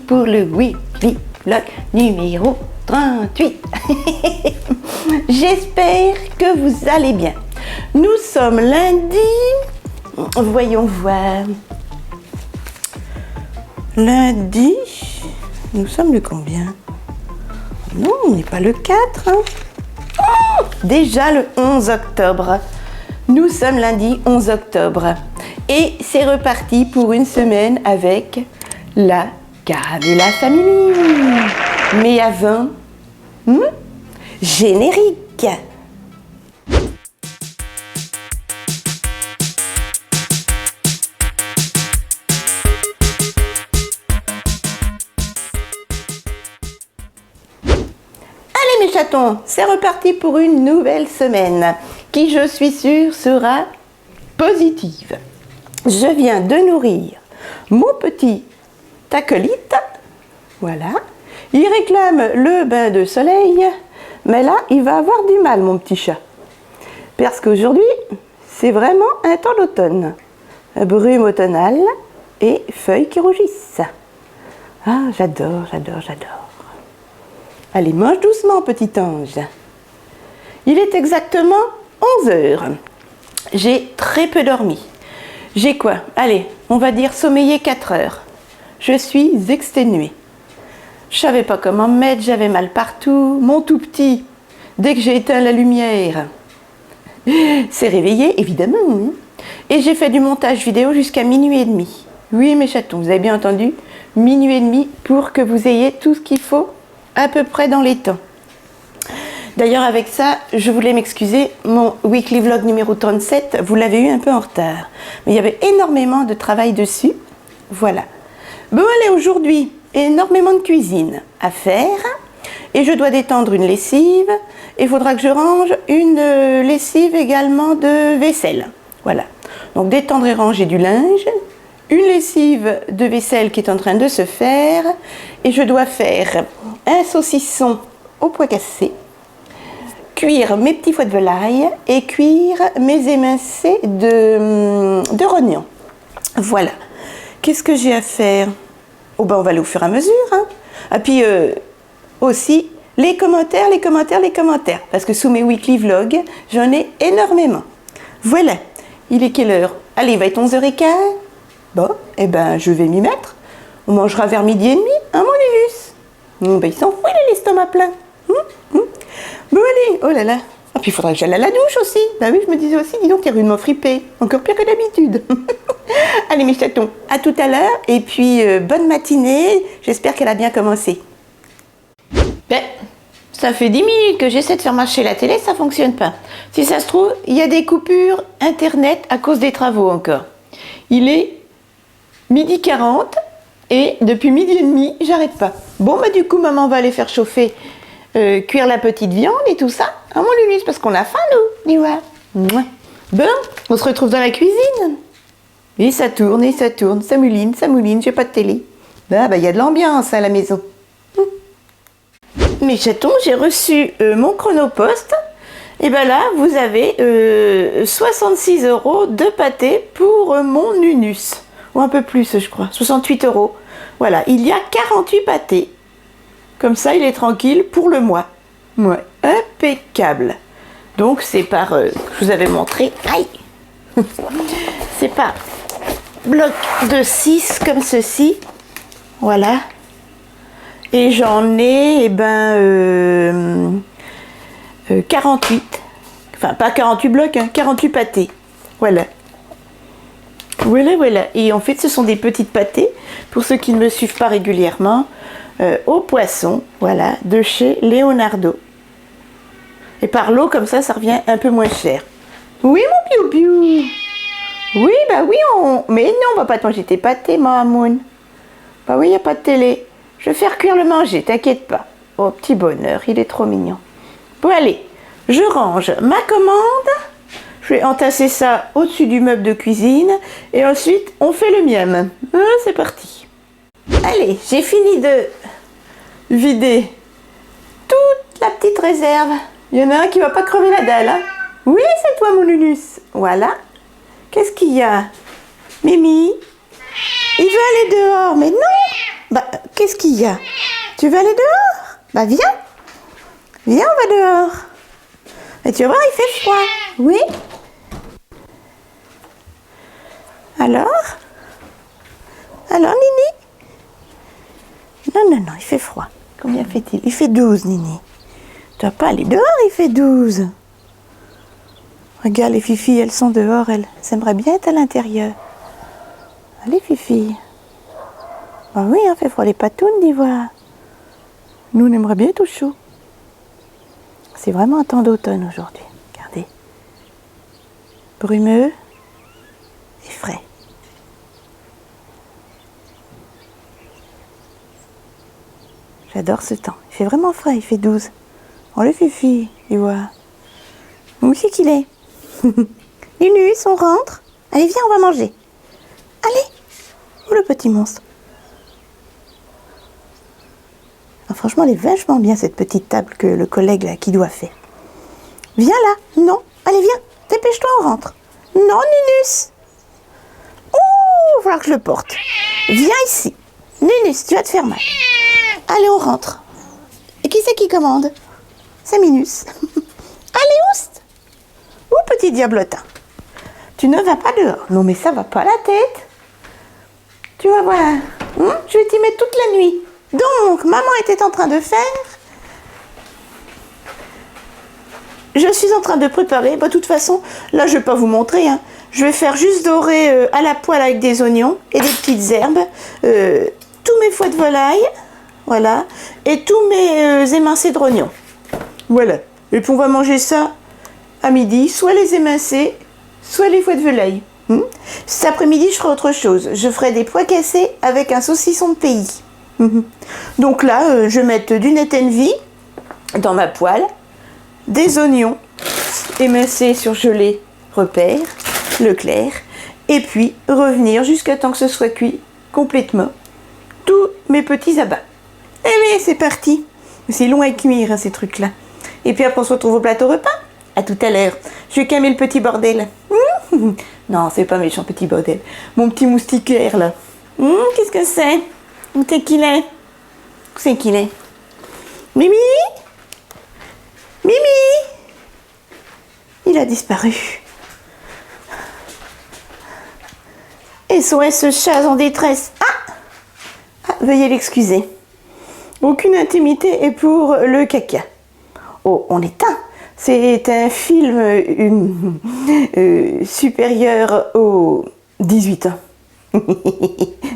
pour le Weekly Vlog numéro 38. J'espère que vous allez bien. Nous sommes lundi, voyons voir. Lundi, nous sommes le combien? Non, on n'est pas le 4. Hein. Oh, déjà le 11 octobre. Nous sommes lundi 11 octobre. Et c'est reparti pour une semaine avec la Caramella Family. Mais avant, générique. Allez mes chatons, c'est reparti pour une nouvelle semaine qui, je suis sûre, sera positive. Je viens de nourrir mon petit acolyte. Voilà. Il réclame le bain de soleil, mais là, il va avoir du mal, mon petit chat. Parce qu'aujourd'hui, c'est vraiment un temps d'automne. Brume automnale et feuilles qui rougissent. Ah, j'adore, j'adore, j'adore. Allez, mange doucement, petit ange. Il est exactement 11 heures. J'ai très peu dormi. J'ai quoi? Allez, on va dire sommeiller 4 heures. Je suis exténuée. Je savais pas comment me mettre, j'avais mal partout. Mon tout petit, dès que j'ai éteint la lumière, s'est réveillé, évidemment. Hein. Et j'ai fait du montage vidéo jusqu'à minuit et demi. Oui, mes chatons, vous avez bien entendu, minuit et demi pour que vous ayez tout ce qu'il faut à peu près dans les temps. D'ailleurs, avec ça, je voulais m'excuser, mon Weekly Vlog numéro 37, vous l'avez eu un peu en retard. Mais il y avait énormément de travail dessus. Voilà. Bon, allez, aujourd'hui, énormément de cuisine à faire. Et je dois détendre une lessive. Il faudra que je range une lessive également de vaisselle. Voilà. Donc, détendre et ranger du linge. Une lessive de vaisselle qui est en train de se faire. Et je dois faire un saucisson au pois cassé. Cuire mes petits foies de volaille et cuire mes émincés de rognons. Voilà. Qu'est-ce que j'ai à faire? Oh ben on va aller au fur et à mesure. Hein. Et puis aussi, les commentaires. Parce que sous mes weekly vlogs, j'en ai énormément. Voilà. Il est quelle heure? Allez, il va être 11h15. Bon, eh ben je vais m'y mettre. On mangera vers midi et demi, hein mon Lilus? Ben il s'en fout, il a l'estomac plein. Bon allez, oh là là. Et puis il faudrait que j'aille à la douche aussi. Bah oui, je me disais aussi, dis donc, t'es rudement fripé. Encore pire que d'habitude. Allez mes chatons, à tout à l'heure. Et puis bonne matinée. J'espère qu'elle a bien commencé. Ben, ça fait 10 minutes que j'essaie de faire marcher la télé, ça fonctionne pas. Si ça se trouve, il y a des coupures internet à cause des travaux encore. Il est 12h40 et depuis midi et demi, j'arrête pas. Bon bah du coup, maman va aller faire chauffer. Cuire la petite viande et tout ça. Ah mon Lulus, parce qu'on a faim nous, dis voir. Bon, on se retrouve dans la cuisine. Et ça tourne, ça mouline, j'ai pas de télé. Bah il y a de l'ambiance à la maison. Mes chatons, j'ai reçu mon chronopost. Et ben là, vous avez 66 € de pâté pour mon Nunus. Ou un peu plus, je crois. 68 €. Voilà, il y a 48 pâtés. Comme ça, il est tranquille pour le mois. Ouais, impeccable. Donc, c'est par... je vous avais montré. Aïe. C'est par bloc de 6 comme ceci. Voilà. Et j'en ai, 48. Enfin, pas 48 blocs, hein, 48 pâtés. Voilà. Voilà. Et en fait, ce sont des petites pâtés. Pour ceux qui ne me suivent pas régulièrement... au poisson, voilà, de chez Leonardo. Et par l'eau, comme ça revient un peu moins cher. Oui, mon piou-piou. Oui, bah oui, mais non, on va pas te manger tes pâtés, maman. Bah oui, il n'y a pas de télé. Je vais faire cuire le manger, t'inquiète pas. Oh, petit bonheur, il est trop mignon. Bon, allez, je range ma commande. Je vais entasser ça au-dessus du meuble de cuisine. Et ensuite, on fait le miam. Ah, c'est parti. Allez, j'ai fini de vider toute la petite réserve. Il y en a un qui va pas crever la dalle. Hein. Oui, c'est toi, mon Lulus. Voilà. Qu'est-ce qu'il y a? Mimi? Il veut aller dehors, mais non! Bah, qu'est-ce qu'il y a? Tu veux aller dehors? Bah, viens. Viens, on va dehors. Et tu vas voir, il fait froid. Oui? Alors? Alors, Nini? Non, non, non, il fait froid. Combien fait-il? Il fait 12, Nini. Tu vas pas aller dehors, il fait 12. Regarde, les filles, elles sont dehors, elles aimeraient bien être à l'intérieur. Allez, Fifi. Ah oui, il fait froid les patounes d'Ivoire. Nous, on aimerait bien tout chaud. C'est vraiment un temps d'automne aujourd'hui. Regardez. Brumeux et frais. J'adore ce temps. Il fait vraiment frais, il fait 12. Oh le Fifi, d'Ivoire. Où c'est qu'il est? Linus, on rentre. Allez, viens, on va manger. Allez. Oh le petit monstre. Ah, franchement, elle est vachement bien cette petite table que le collègue là qui doit faire. Viens là. Non. Allez, viens. Dépêche-toi, on rentre. Non, Ninus. Oh, il va falloir que je le porte. Viens ici. Ninus, tu vas te faire mal. Allez, on rentre. Et qui c'est qui commande? C'est Minus. Allez, oust. Oh, petit diablotin. Tu ne vas pas dehors. Non, mais ça va pas la tête. Tu vas voir. Je vais t'y mettre toute la nuit. Donc, maman était en train de faire. Je suis en train de préparer. Bah, de toute façon, là, je vais pas vous montrer. Hein. Je vais faire juste dorer à la poêle avec des oignons et des petites herbes. Tous mes foies de volaille. Voilà. Et tous mes émincés de rognons. Voilà. Et puis, on va manger ça à midi. Soit les émincés, soit les foies de volaille. Cet après-midi, je ferai autre chose. Je ferai des pois cassés avec un saucisson de pays. Donc là, je vais mettre du net envie dans ma poêle, des oignons émincés surgelés, repère, Leclerc, et puis revenir jusqu'à temps que ce soit cuit complètement. Tous mes petits abats. Allez, c'est parti. C'est long à cuire, hein, ces trucs-là. Et puis après, on se retrouve au plateau repas. À tout à l'heure. Je vais calmer le petit bordel. Non, c'est pas méchant, petit bordel. Mon petit moustiquaire, là. Qu'est-ce que c'est? Où c'est qu'il est? Où c'est qu'il est? Mimi? Mimi? Il a disparu. SOS chat en détresse. Veuillez l'excuser. Aucune intimité est pour le caca. Oh, on éteint. C'est un film supérieur aux 18 ans.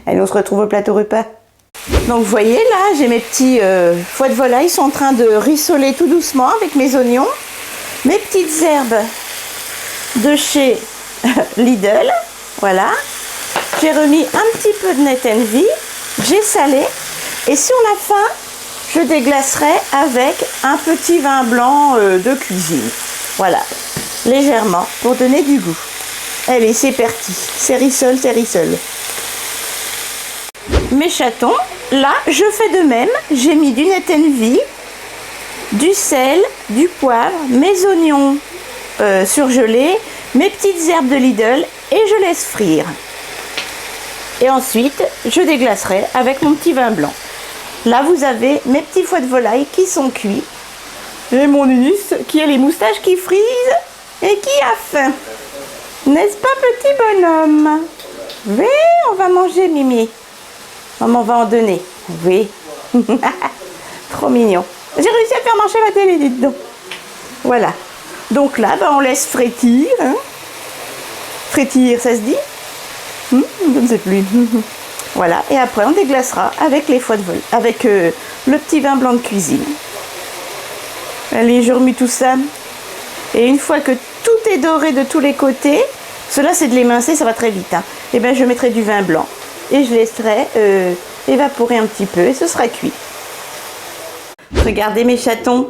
Allez, on se retrouve au plateau repas. Donc, vous voyez, là, j'ai mes petits foies de volaille. Ils sont en train de rissoler tout doucement avec mes oignons. Mes petites herbes de chez Lidl. Voilà. J'ai remis un petit peu de net envie. J'ai salé. Et sur la fin, je déglacerai avec un petit vin blanc de cuisine. Voilà. Légèrement, pour donner du goût. Allez, c'est parti. C'est rissole, c'est rissole. Mes chatons, là, je fais de même. J'ai mis du net envie, du sel, du poivre, mes oignons surgelés, mes petites herbes de Lidl et je laisse frire. Et ensuite, je déglacerai avec mon petit vin blanc. Là, vous avez mes petits foies de volaille qui sont cuits. Et mon Ninus qui a les moustaches qui frisent et qui a faim. N'est-ce pas, petit bonhomme? Oui, on va manger, Mimi. Maman va en donner. Oui. Trop mignon. J'ai réussi à faire marcher la télé, dites donc. Voilà. Donc là, on laisse frétir. Hein. Frétir, ça se dit? Je ne sais plus. Voilà. Et après, on déglacera avec les foies de volaille, avec le petit vin blanc de cuisine. Allez, je remue tout ça. Et une fois que tout est doré de tous les côtés, cela c'est de l'émincer, ça va très vite. Hein. Et bien, je mettrai du vin blanc et je laisserai évaporer un petit peu et ce sera cuit. Regardez mes chatons,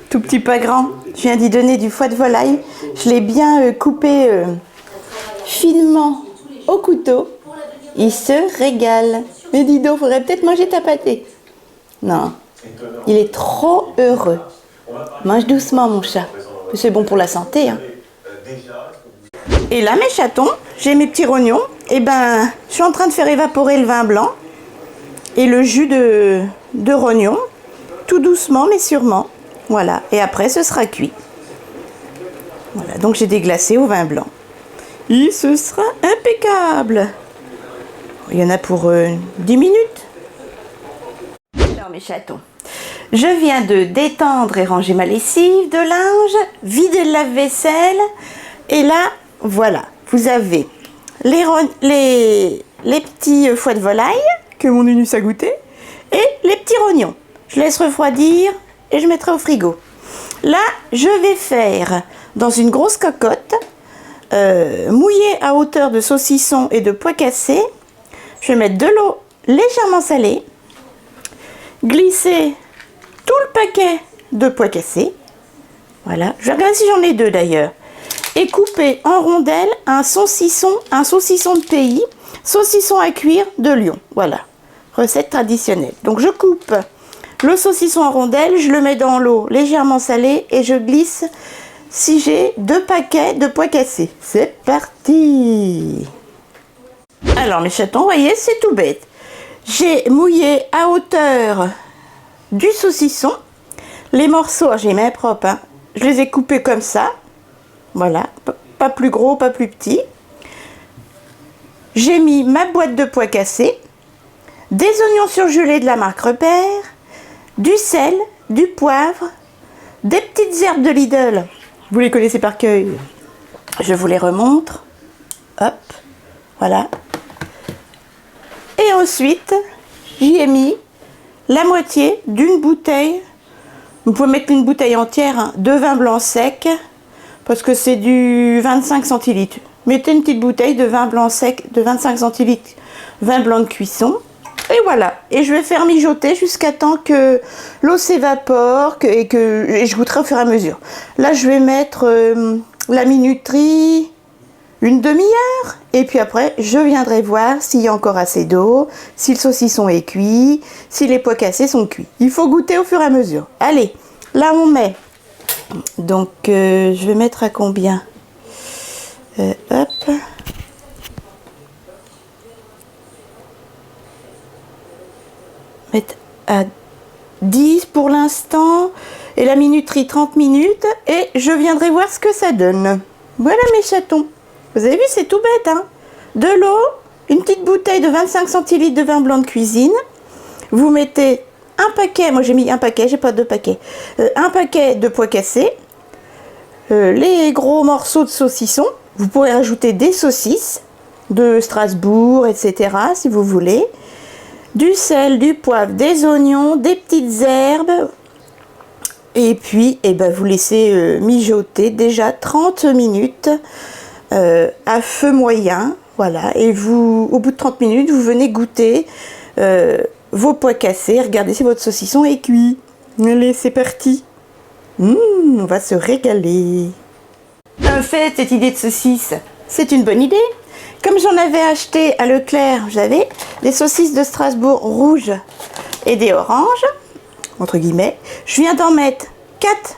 tout petit pas grand. Je viens d'y donner du foie de volaille. Je l'ai bien coupé finement au couteau. Il se régale. Mais dis donc, faudrait peut-être manger ta pâtée. Non, il est trop heureux. Mange doucement, mon chat. C'est bon pour la santé. Hein. Et là, mes chatons, j'ai mes petits rognons. Et ben, je suis en train de faire évaporer le vin blanc. et le jus de rognon, tout doucement mais sûrement. Voilà, et après ce sera cuit. Voilà, donc j'ai déglacé au vin blanc. Et ce sera impeccable. Il y en a pour 10 minutes. Alors mes chatons, je viens de détendre et ranger ma lessive de linge, vider le lave-vaisselle. Et là, voilà, vous avez les petits foies de volaille que mon Nunus a goûté et les petits rognons. Je laisse refroidir et je mettrai au frigo. Là, je vais faire dans une grosse cocotte, mouillée à hauteur de saucisson et de pois cassés. Je vais mettre de l'eau légèrement salée, glisser tout le paquet de pois cassés. Voilà, je vais regarder si j'en ai 2 d'ailleurs. Et couper en rondelles un saucisson de pays, saucisson à cuire de Lyon. Voilà, recette traditionnelle. Donc je coupe le saucisson en rondelles, je le mets dans l'eau légèrement salée et je glisse si j'ai 2 paquets de pois cassés. C'est parti! Alors mes chatons, vous voyez, c'est tout bête. J'ai mouillé à hauteur du saucisson. Les morceaux, j'ai mis propre, hein. Je les ai coupés comme ça. Voilà, pas plus gros, pas plus petit. J'ai mis ma boîte de pois cassés, des oignons surgelés de la marque Repère, du sel, du poivre, des petites herbes de Lidl. Vous les connaissez par cœur. Je vous les remontre. Hop, voilà. Et ensuite, j'y ai mis la moitié d'une bouteille. Vous pouvez mettre une bouteille entière, hein, de vin blanc sec, parce que c'est du 25 centilitres. Mettez une petite bouteille de vin blanc sec de 25 centilitres, vin blanc de cuisson. Et voilà. Et je vais faire mijoter jusqu'à temps que l'eau s'évapore et je goûterai au fur et à mesure. Là, je vais mettre la minuterie une demi-heure. Et puis après, je viendrai voir s'il y a encore assez d'eau, si le saucisson est cuit, si les pois cassés sont cuits. Il faut goûter au fur et à mesure. Allez, là on met. Donc, je vais mettre à combien? Hop. Mettre à 10 pour l'instant. Et la minuterie 30 minutes. Et je viendrai voir ce que ça donne. Voilà mes chatons. Vous avez vu, c'est tout bête, hein? De l'eau, une petite bouteille de 25 centilitres de vin blanc de cuisine. Vous mettez un paquet, moi j'ai mis un paquet, j'ai pas 2 paquets. Un paquet de pois cassés. Les gros morceaux de saucisson. Vous pourrez rajouter des saucisses de Strasbourg, etc. si vous voulez. Du sel, du poivre, des oignons, des petites herbes. Et puis, vous laissez mijoter déjà 30 minutes à feu moyen. Voilà. Et vous, au bout de 30 minutes, vous venez goûter vos pois cassés. Regardez si votre saucisson est cuit. Allez, c'est parti. On va se régaler. En fait, cette idée de saucisse, c'est une bonne idée. Comme j'en avais acheté à Leclerc, j'avais des saucisses de Strasbourg rouges et des oranges, entre guillemets. Je viens d'en mettre 4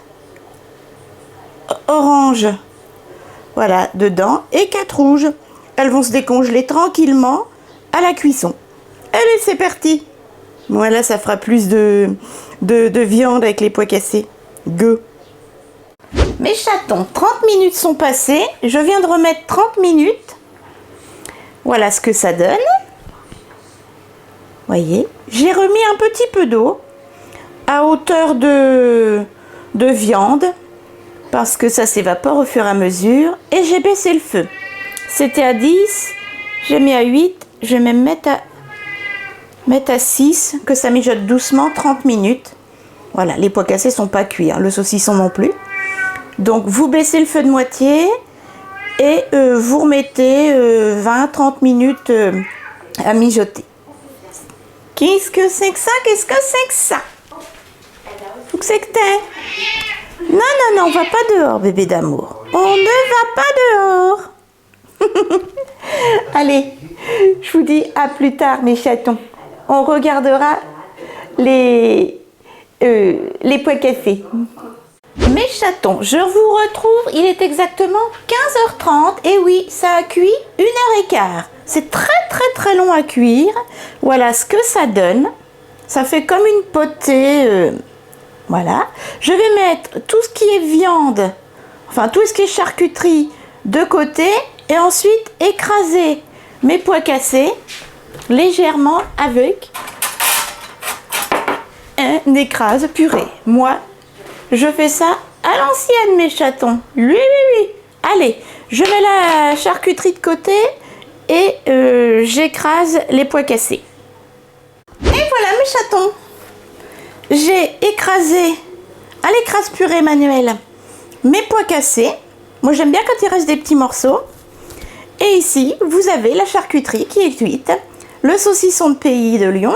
oranges, voilà, dedans, et 4 rouges. Elles vont se décongeler tranquillement à la cuisson. Allez, c'est parti. Voilà, ça fera plus de viande avec les pois cassés. Go. Mes chatons, 30 minutes sont passées. Je viens de remettre 30 minutes. Voilà ce que ça donne. Voyez, j'ai remis un petit peu d'eau à hauteur de viande parce que ça s'évapore au fur et à mesure. Et j'ai baissé le feu. C'était à 10, j'ai mis à 8. Je vais même mettre à 6, que ça mijote doucement 30 minutes. Voilà, les pois cassés sont pas cuits, hein, le saucisson non plus. Donc vous baissez le feu de moitié et vous remettez 20-30 minutes à mijoter. Qu'est-ce que c'est que ça? Qu'est-ce que c'est que ça? Où que c'est que t'es? Non, on va pas dehors, bébé d'amour. On ne va pas dehors. Allez, je vous dis à plus tard, mes chatons. On regardera les pois cassés. Mes chatons, je vous retrouve, il est exactement 15h30. Et oui, ça a cuit 1h15. C'est très long à cuire. Voilà ce que ça donne. Ça fait comme une potée. Voilà. Je vais mettre tout ce qui est viande, enfin tout ce qui est charcuterie de côté et ensuite écraser mes pois cassés légèrement avec un écrase purée. Moi, je fais ça à l'ancienne, mes chatons. Oui. Allez, je mets la charcuterie de côté et j'écrase les pois cassés. Et voilà, mes chatons. J'ai écrasé à l'écrase purée manuelle mes pois cassés. Moi, j'aime bien quand il reste des petits morceaux. Et ici, vous avez la charcuterie qui est cuite, le saucisson de pays de Lyon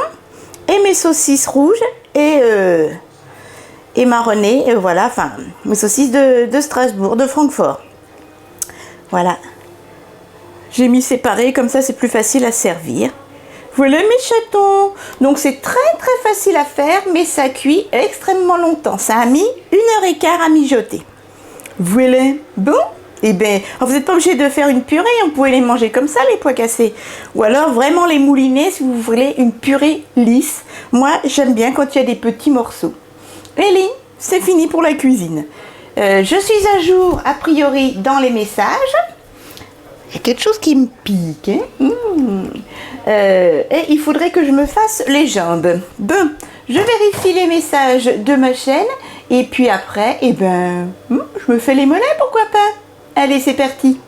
et mes saucisses rouges et marronnées, voilà, enfin, mes saucisses de Strasbourg, de Francfort. Voilà. J'ai mis séparé, comme ça c'est plus facile à servir. Voilà mes chatons. Donc c'est très facile à faire, mais ça cuit extrêmement longtemps. Ça a mis 1h15 à mijoter. Voilà. Bon. Eh bien, vous n'êtes pas obligé de faire une purée, vous pouvez les manger comme ça, les pois cassés. Ou alors vraiment les mouliner si vous voulez une purée lisse. Moi, j'aime bien quand il y a des petits morceaux. Ellie, c'est fini pour la cuisine. Je suis à jour, a priori, dans les messages. Il y a quelque chose qui me pique. Hein. Et il faudrait que je me fasse les jambes. Bon, je vérifie les messages de ma chaîne. Et puis après, je me fais les mollets, pourquoi pas. Allez, c'est parti.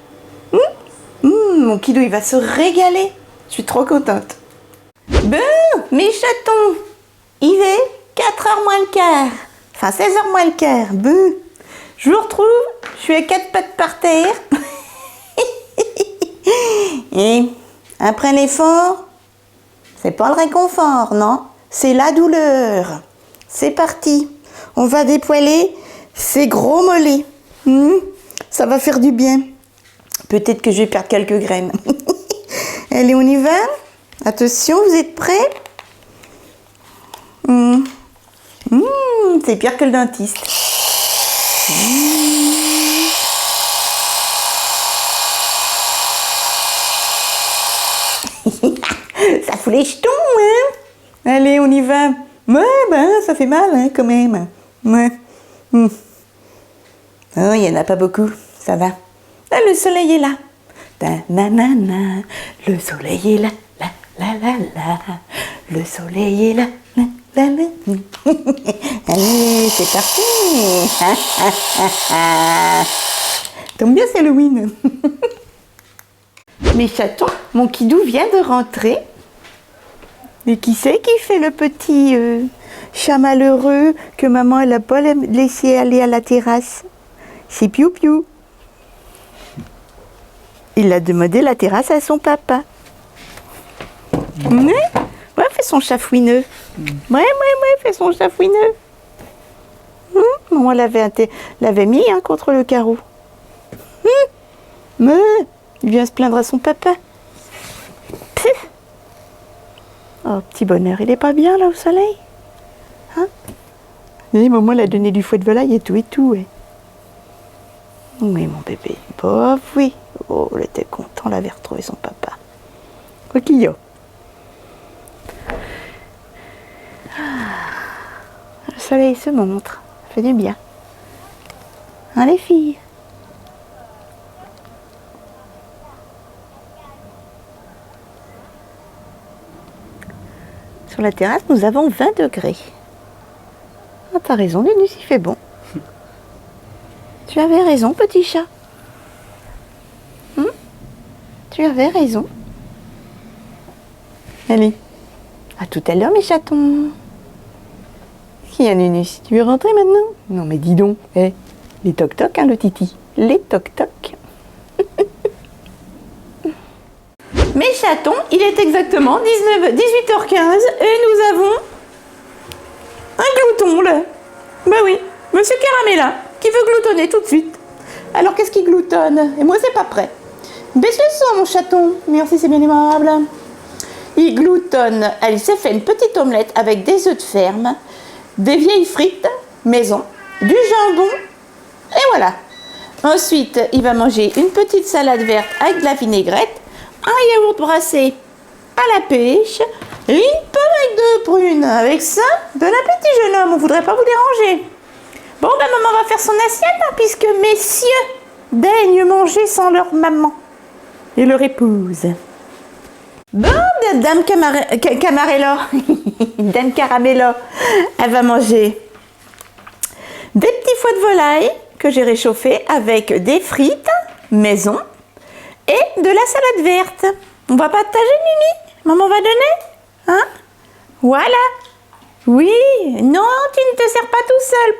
Mon kidou, il va se régaler. Je suis trop contente. Bon, mes chatons, il est 4h moins le quart. Enfin, 16h moins le quart. Bon, je vous retrouve. Je suis à 4 pattes par terre. Et après l'effort, c'est pas le réconfort, non. C'est la douleur. C'est parti. On va dépoiler ces gros mollets. Ça va faire du bien. Peut-être que je vais perdre quelques graines. Allez, on y va. Attention, vous êtes prêts? C'est pire que le dentiste. Ça fout les jetons, hein? Allez, on y va. Ouais, ça fait mal, hein, quand même. Ouais. Oh, il n'y en a pas beaucoup, ça va. Ah, le soleil est là. Ta-na-na-na. Le soleil est là. La. Le soleil est là. La. Allez, c'est parti. Tombe bien, c'est Halloween. Mes chatons, mon kidou vient de rentrer. Et qui c'est qui fait le petit chat malheureux que maman elle n'a pas laissé aller à la terrasse? C'est Piou Piou. Il a demandé la terrasse à son papa. Ouais, fait son chat fouineux. Ouais, fait son chat fouineux. Maman l'avait mis contre le carreau. Il vient se plaindre à son papa. Oh, petit bonheur, il est pas bien là au soleil? Maman l'a donné du fouet de volaille et tout, ouais. Oui, mon bébé. Bof, oui. Oh, il était content, il avait retrouvé son papa. Coquillot. Le soleil se montre. Ça fait du bien. Hein, les filles? Sur la terrasse, nous avons 20 degrés. Ah, t'as raison, Linus, il fait bon. Tu avais raison, petit chat. Tu avais raison. Allez, à tout à l'heure, mes chatons. Qui a, Linus? Tu veux rentrer maintenant? Non, mais dis donc. Les toc-toc, le titi. Les toc-toc. Mes chatons, il est exactement 18h15 et nous avons un glouton là. Bah oui, Monsieur Caramella qui veut gloutonner tout de suite. Alors qu'est-ce qu'il gloutonne? Et moi c'est pas prêt. Baisse le son mon chaton. Merci, c'est bien aimable. Il gloutonne. Il s'est fait une petite omelette avec des œufs de ferme, des vieilles frites maison, du jambon et voilà. Ensuite, il va manger une petite salade verte avec de la vinaigrette. un yaourt brassé à la pêche et une pomme avec 2 prunes. Avec ça, bon appétit jeune homme, on voudrait pas vous déranger. Bon, ben maman va faire son assiette, hein, puisque messieurs daignent manger sans leur maman et leur épouse. Bon, Dame Camarello, Dame Caramello, elle va manger des petits foies de volaille que j'ai réchauffés avec des frites maison et de la salade verte. On va partager, Nini? Maman va donner? Hein? Voilà. Oui, non, tu ne te sers pas tout seul,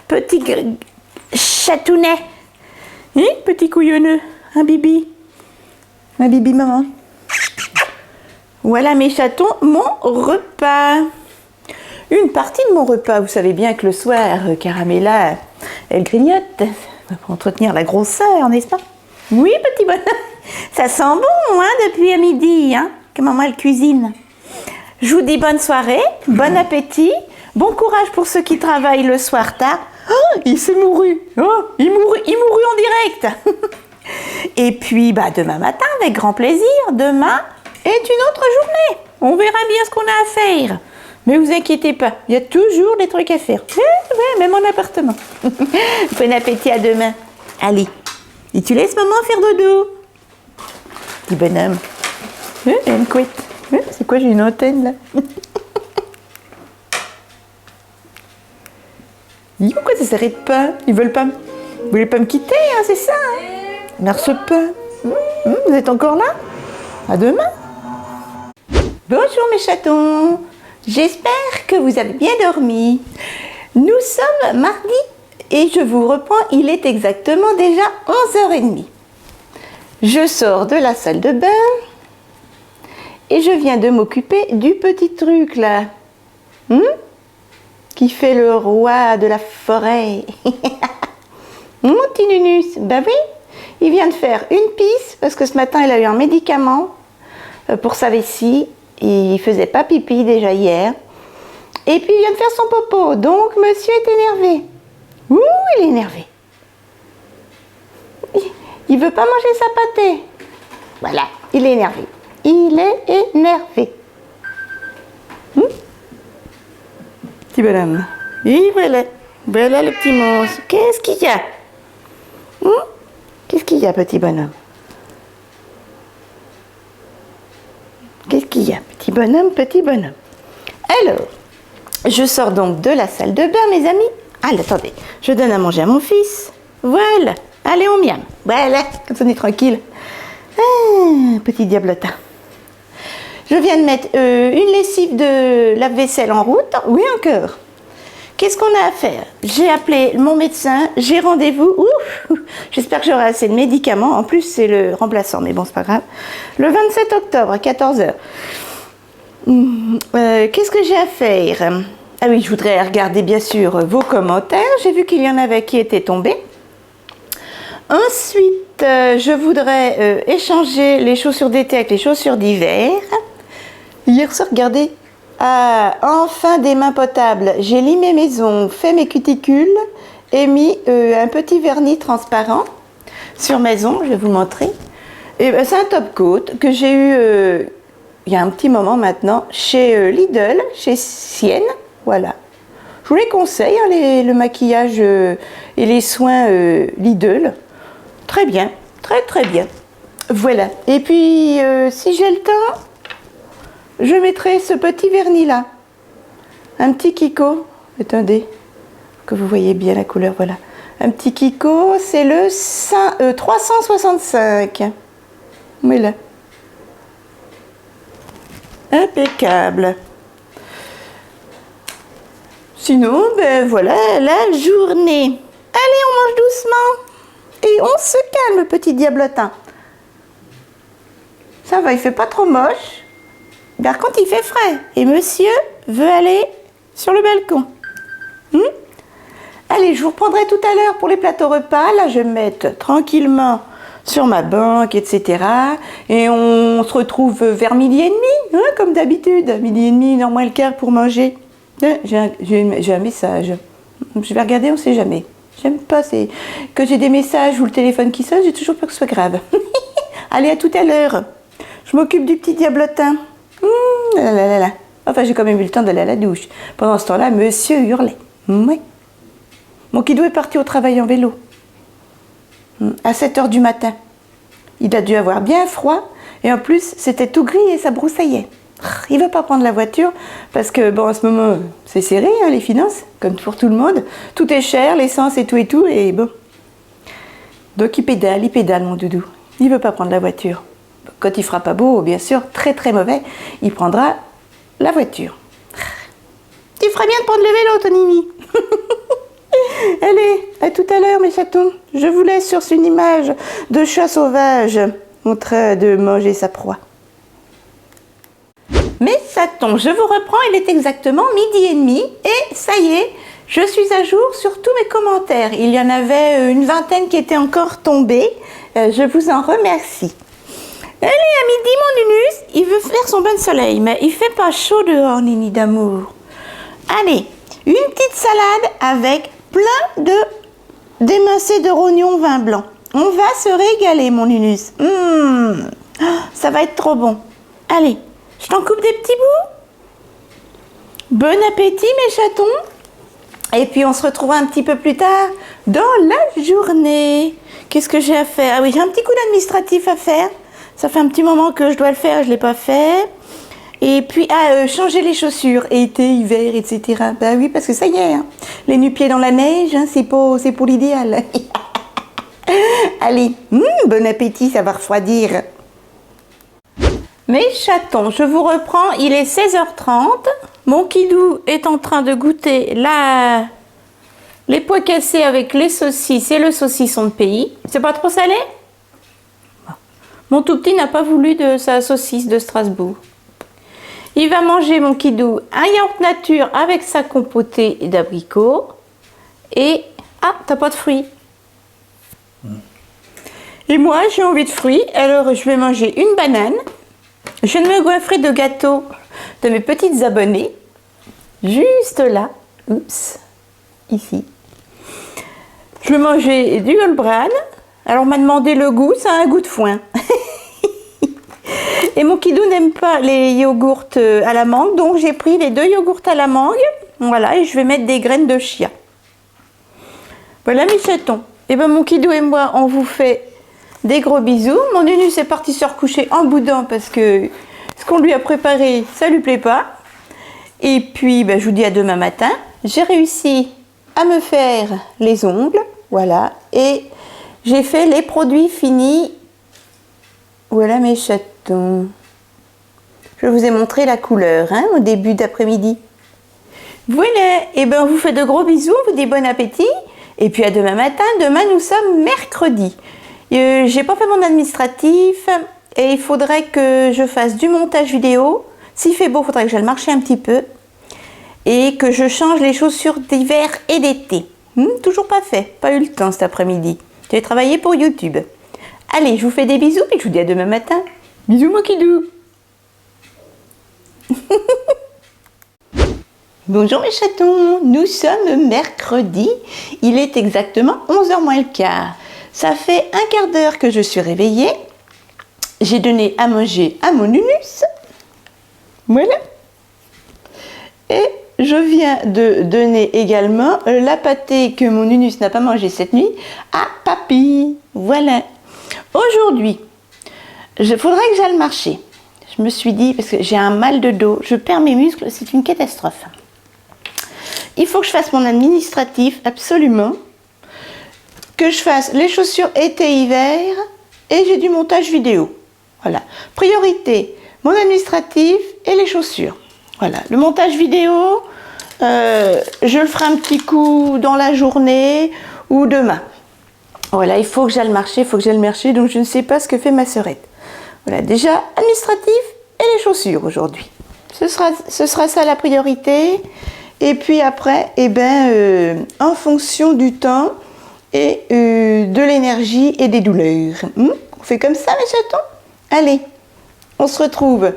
petit chatounet. Hein, petit couillonneux, un bibi maman. Voilà mes chatons, mon repas. Une partie de mon repas, vous savez bien que le soir, Caramella, elle grignote pour entretenir la grosseur, n'est-ce pas? Oui, petit bonhomme, ça sent bon, hein, depuis à midi, hein, que maman elle cuisine. Je vous dis bonne soirée, bon appétit, bon courage pour ceux qui travaillent le soir tard. Oh, il s'est mouru. Oh, il mourut en direct. Et puis, bah, demain matin, avec grand plaisir, demain est une autre journée. On verra bien ce qu'on a à faire. Mais vous inquiétez pas, il y a toujours des trucs à faire. Ouais, même en appartement. Bon appétit, à demain. Allez. Et tu laisses maman faire dodo. Petit bonhomme. Il y a une couette. C'est quoi, j'ai une antenne là? Pourquoi ça s'arrête pas? Ils veulent pas. Vous voulez pas me quitter, hein, c'est ça, hein? Merci pas. Vous êtes encore là? À demain. Bonjour mes chatons. J'espère que vous avez bien dormi. Nous sommes mardi et je vous reprends, il est exactement déjà 11h30. Je sors de la salle de bain et je viens de m'occuper du petit truc là. Qui fait le roi de la forêt. Mon petit Nunus, ben oui, il vient de faire une pisse parce que ce matin il a eu un médicament pour sa vessie. Il faisait pas pipi déjà hier. Et puis il vient de faire son popo. Donc monsieur est énervé. Ouh, il est énervé. Il veut pas manger sa pâtée. Voilà, il est énervé. Il est énervé. Petit bonhomme. Et voilà. Voilà le petit monstre. Qu'est-ce qu'il y a? Qu'est-ce qu'il y a, petit bonhomme? Qu'est-ce qu'il y a, petit bonhomme, petit bonhomme? Alors, je sors donc de la salle de bain, mes amis. Allez, attendez, je donne à manger à mon fils. Voilà, allez, on miam. Voilà, comme ça on est tranquille. Ah, petit diablotin. Je viens de mettre une lessive de lave-vaisselle en route. Oui, encore. Qu'est-ce qu'on a à faire? J'ai appelé mon médecin, j'ai rendez-vous. J'espère que j'aurai assez de médicaments. En plus, c'est le remplaçant, mais bon, c'est pas grave. Le 27 octobre à 14h. Qu'est-ce que j'ai à faire? Ah oui, je voudrais regarder bien sûr vos commentaires. J'ai vu qu'il y en avait qui étaient tombés. Ensuite, je voudrais échanger les chaussures d'été avec les chaussures d'hiver. Hier soir, regardez. Ah, enfin des mains potables. J'ai limé mes ongles, fait mes cuticules et mis un petit vernis transparent sur mes ongles. Je vais vous montrer. C'est un top coat que j'ai eu il y a un petit moment maintenant chez Lidl, chez Sienne. Voilà. Je vous les conseille, hein, le maquillage et les soins Lidl. Très bien, très très bien. Voilà. Et puis, si j'ai le temps, je mettrai ce petit vernis là, un petit Kiko, attendez, que vous voyez bien la couleur, voilà. Un petit Kiko, c'est le 365. Voilà. Impeccable. Sinon, ben voilà la journée. Allez, on mange doucement. Et on se calme, petit diablotin. Ça va, il fait pas trop moche. Par contre, il fait frais. Et monsieur veut aller sur le balcon. Allez, je vous reprendrai tout à l'heure pour les plateaux repas. Là, je vais me mettre tranquillement sur ma banque, etc. Et on se retrouve vers 12h30, hein, comme d'habitude. 12h30, 1h moins le quart pour manger. J'ai un message. Je vais regarder, on ne sait jamais. J'aime pas que j'ai des messages ou le téléphone qui sonne, j'ai toujours peur que ce soit grave. Allez, à tout à l'heure. Je m'occupe du petit diablotin. Là, là, là, là. Enfin, j'ai quand même eu le temps d'aller à la douche. Pendant ce temps-là, monsieur hurlait. Oui. Mon kidou est parti au travail en vélo. À 7 heures du matin. Il a dû avoir bien froid. Et en plus, c'était tout gris et ça broussaillait. Il ne veut pas prendre la voiture parce que, bon, en ce moment, c'est serré, hein, les finances, comme pour tout le monde. Tout est cher, l'essence et tout, et bon. Donc il pédale, mon doudou. Il ne veut pas prendre la voiture. Quand il fera pas beau, bien sûr, très très mauvais, il prendra la voiture. Tu ferais bien de prendre le vélo, Tonini. Allez, à tout à l'heure, mes chatons. Je vous laisse sur une image de chat sauvage en train de manger sa proie. Mes chatons, je vous reprends, il est exactement 12h30 et ça y est, je suis à jour sur tous mes commentaires. Il y en avait une vingtaine qui étaient encore tombés. Je vous en remercie. Allez, à midi, mon Nunus, il veut faire son bain de soleil, mais il fait pas chaud dehors, Nini d'amour. Allez, une petite salade avec plein de d'émincés de rognon vin blanc. On va se régaler, mon Nunus. Ça va être trop bon. Allez, je t'en coupe des petits bouts. Bon appétit, mes chatons. Et puis, on se retrouvera un petit peu plus tard dans la journée. Qu'est-ce que j'ai à faire? Ah oui, j'ai un petit coup d'administratif à faire. Ça fait un petit moment que je dois le faire, je ne l'ai pas fait. Et puis, changer les chaussures, été, hiver, etc. Bah oui, parce que ça y est, hein, les nu-pieds dans la neige, hein, c'est pour l'idéal. Allez, bon appétit, ça va refroidir. Mes chatons, je vous reprends, il est 16h30. Mon kidou est en train de goûter les pois cassés avec les saucisses et le saucisson de pays. C'est pas trop salé? Mon tout petit n'a pas voulu de sa saucisse de Strasbourg. Il va manger, mon kidou, un yaourt nature avec sa compotée d'abricots. Et... ah, t'as pas de fruits. Et moi, j'ai envie de fruits, alors je vais manger une banane. Je viens de me goinfrer de gâteaux de mes petites abonnées. Juste là. Oups. Ici. Je vais manger du Goldbrand. Alors, on m'a demandé le goût, ça a un goût de foin. Et mon kidou n'aime pas les yogourts à la mangue, donc j'ai pris les 2 yogourts à la mangue. Voilà, et je vais mettre des graines de chia. Voilà, mes chatons. Et bien, mon kidou et moi, on vous fait des gros bisous. Mon Nunus est parti se recoucher en boudin parce que ce qu'on lui a préparé, ça lui plaît pas. Et puis, ben, je vous dis à demain matin. J'ai réussi à me faire les ongles, voilà, et j'ai fait les produits finis. Voilà mes chatons. Je vous ai montré la couleur, hein, au début d'après-midi. Voilà, et ben on vous fait de gros bisous, on vous dit bon appétit. Et puis à demain matin. Demain, nous sommes mercredi. J'ai pas fait mon administratif et il faudrait que je fasse du montage vidéo. S'il fait beau, il faudrait que j'aille marcher un petit peu et que je change les chaussures d'hiver et d'été. Toujours pas fait, pas eu le temps cet après-midi. J'ai travaillé pour YouTube. Allez, je vous fais des bisous et je vous dis à demain matin. Bisous, mon kidou. Bonjour mes chatons, nous sommes mercredi. Il est exactement 11h moins le quart. Ça fait un quart d'heure que je suis réveillée. J'ai donné à manger à mon Nunus. Voilà. Et je viens de donner également la pâtée que mon Nunus n'a pas mangé cette nuit à Papy. Voilà. Aujourd'hui, il faudrait que j'aille marcher. Je me suis dit, parce que j'ai un mal de dos, je perds mes muscles, c'est une catastrophe. Il faut que je fasse mon administratif, absolument. Que je fasse les chaussures été-hiver et j'ai du montage vidéo. Voilà. Priorité, mon administratif et les chaussures. Voilà. Le montage vidéo, je le ferai un petit coup dans la journée ou demain. Voilà, il faut que j'aille marcher, donc je ne sais pas ce que fait ma sœurette. Voilà, déjà, administratif et les chaussures aujourd'hui. Ce sera ça la priorité. Et puis après, en fonction du temps et de l'énergie et des douleurs. On fait comme ça, mes chatons? Allez, on se retrouve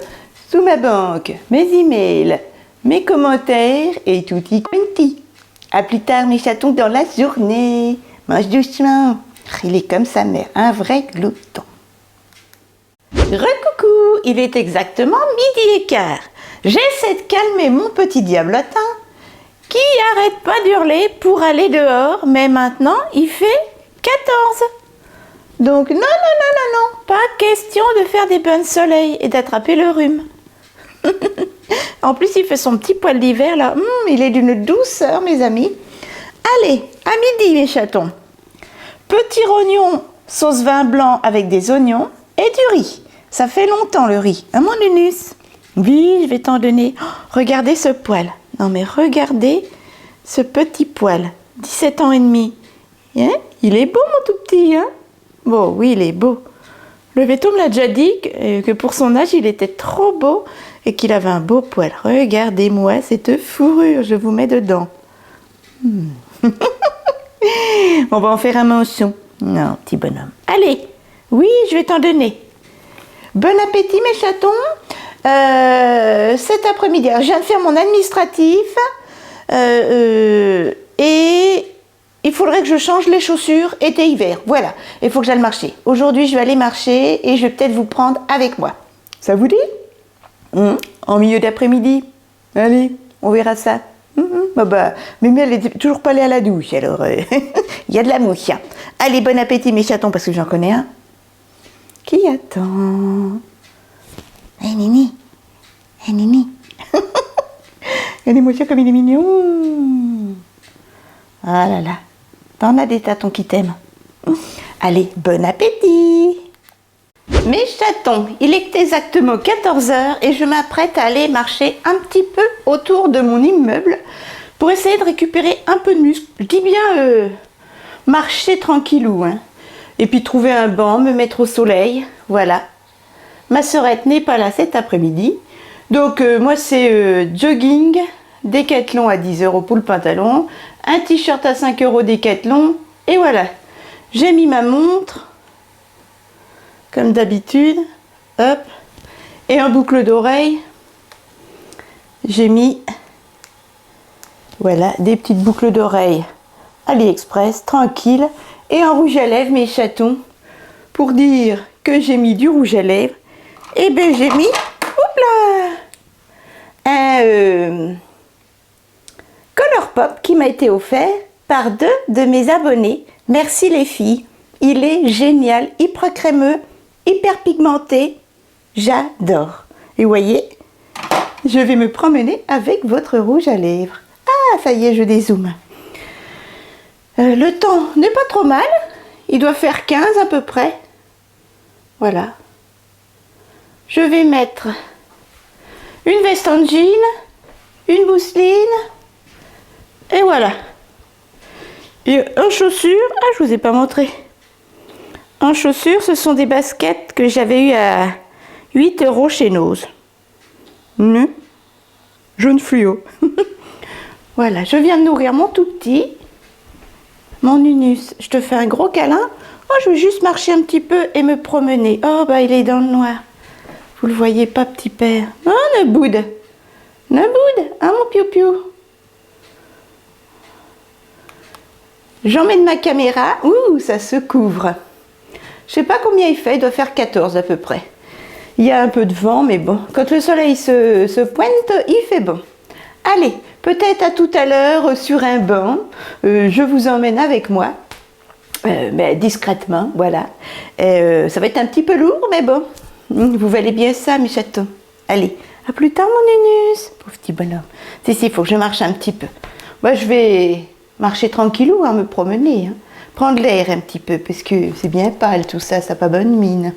sous ma banque, mes emails, mes commentaires et tutti quanti. À plus tard, mes chatons, dans la journée. Mange doucement. Il est comme sa mère, un vrai glouton. Recoucou, il est exactement 12h15. J'essaie de calmer mon petit diablotin qui arrête pas d'hurler pour aller dehors, mais maintenant il fait 14. Donc non, pas question de faire des bains de soleil et d'attraper le rhume. En plus, il fait son petit poil d'hiver là. Il est d'une douceur, mes amis. Allez, à midi, mes chatons. Petit rognon, sauce vin blanc avec des oignons et du riz. Ça fait longtemps le riz. Hein, mon Nunus? Oui, je vais t'en donner. Oh, regardez ce poil. Non, mais regardez ce petit poil. 17 ans et demi. Hein? Il est beau, mon tout petit, hein? Bon, oui, il est beau. Le veto me l'a déjà dit que pour son âge, il était trop beau et qu'il avait un beau poil. Regardez-moi cette fourrure, je vous mets dedans. On va en faire un manchon. Non, petit bonhomme. Allez, oui, je vais t'en donner. Bon appétit, mes chatons. Cet après-midi, je viens de faire mon administratif et il faudrait que je change les chaussures été-hiver. Voilà, il faut que j'aille marcher. Aujourd'hui, je vais aller marcher et je vais peut-être vous prendre avec moi. Ça vous dit? En milieu d'après-midi. Allez, on verra ça. Mémé, elle est toujours pas allée à la douche, alors il y a de la mouche. Allez, bon appétit, mes chatons, parce que j'en connais un. Qui attend? Hé, Nini. Hé, Nini. Regardez-moi ça comme il est mignon. Ah là là. T'en as des tatons qui t'aiment. Allez, bon appétit. Mes chatons, il est exactement 14h et je m'apprête à aller marcher un petit peu autour de mon immeuble pour essayer de récupérer un peu de muscle. Je dis bien marcher tranquillou, hein. Et puis trouver un banc, me mettre au soleil, voilà. Ma sœurette n'est pas là cet après-midi, donc moi c'est jogging, Décathlon à 10 € pour le pantalon, un t-shirt à 5 € Décathlon, et voilà. J'ai mis ma montre, comme d'habitude, hop, et en boucle d'oreille, j'ai mis, voilà, des petites boucles d'oreilles AliExpress, tranquille, et un rouge à lèvres, mes chatons, pour dire que j'ai mis du rouge à lèvres, et bien j'ai mis, un Colourpop qui m'a été offert par 2 de mes abonnés. Merci les filles, il est génial, hyper crémeux, hyper pigmenté, j'adore. Et vous voyez, je vais me promener avec votre rouge à lèvres. Ah, ça y est, je dézoome. Le temps n'est pas trop mal, il doit faire 15 à peu près. Voilà. Je vais mettre une veste en jean, une mousseline, et voilà. Et en chaussures, ah, je vous ai pas montré. En chaussures, ce sont des baskets que j'avais eues à 8 € chez Nose. Jaune fluo. Voilà, je viens de nourrir mon tout petit. Mon Nunus, je te fais un gros câlin. Oh, je veux juste marcher un petit peu et me promener. Oh, bah, il est dans le noir. Vous le voyez pas, petit père? Oh, ne boude. Ne boude, hein, mon piou-piou? J'emmène ma caméra. Ouh, ça se couvre. Je sais pas combien il fait, il doit faire 14 à peu près. Il y a un peu de vent, mais bon, quand le soleil se pointe, il fait bon. Allez, peut-être à tout à l'heure sur un banc, je vous emmène avec moi, mais discrètement, voilà. Ça va être un petit peu lourd, mais bon, vous valez bien ça, mes chatons. Allez, à plus tard, mon Nunus. Pauvre petit bonhomme. Si, il faut que je marche un petit peu. Moi, je vais marcher tranquillou, hein, me promener, hein. Prendre l'air un petit peu, parce que c'est bien pâle tout ça, ça n'a pas bonne mine.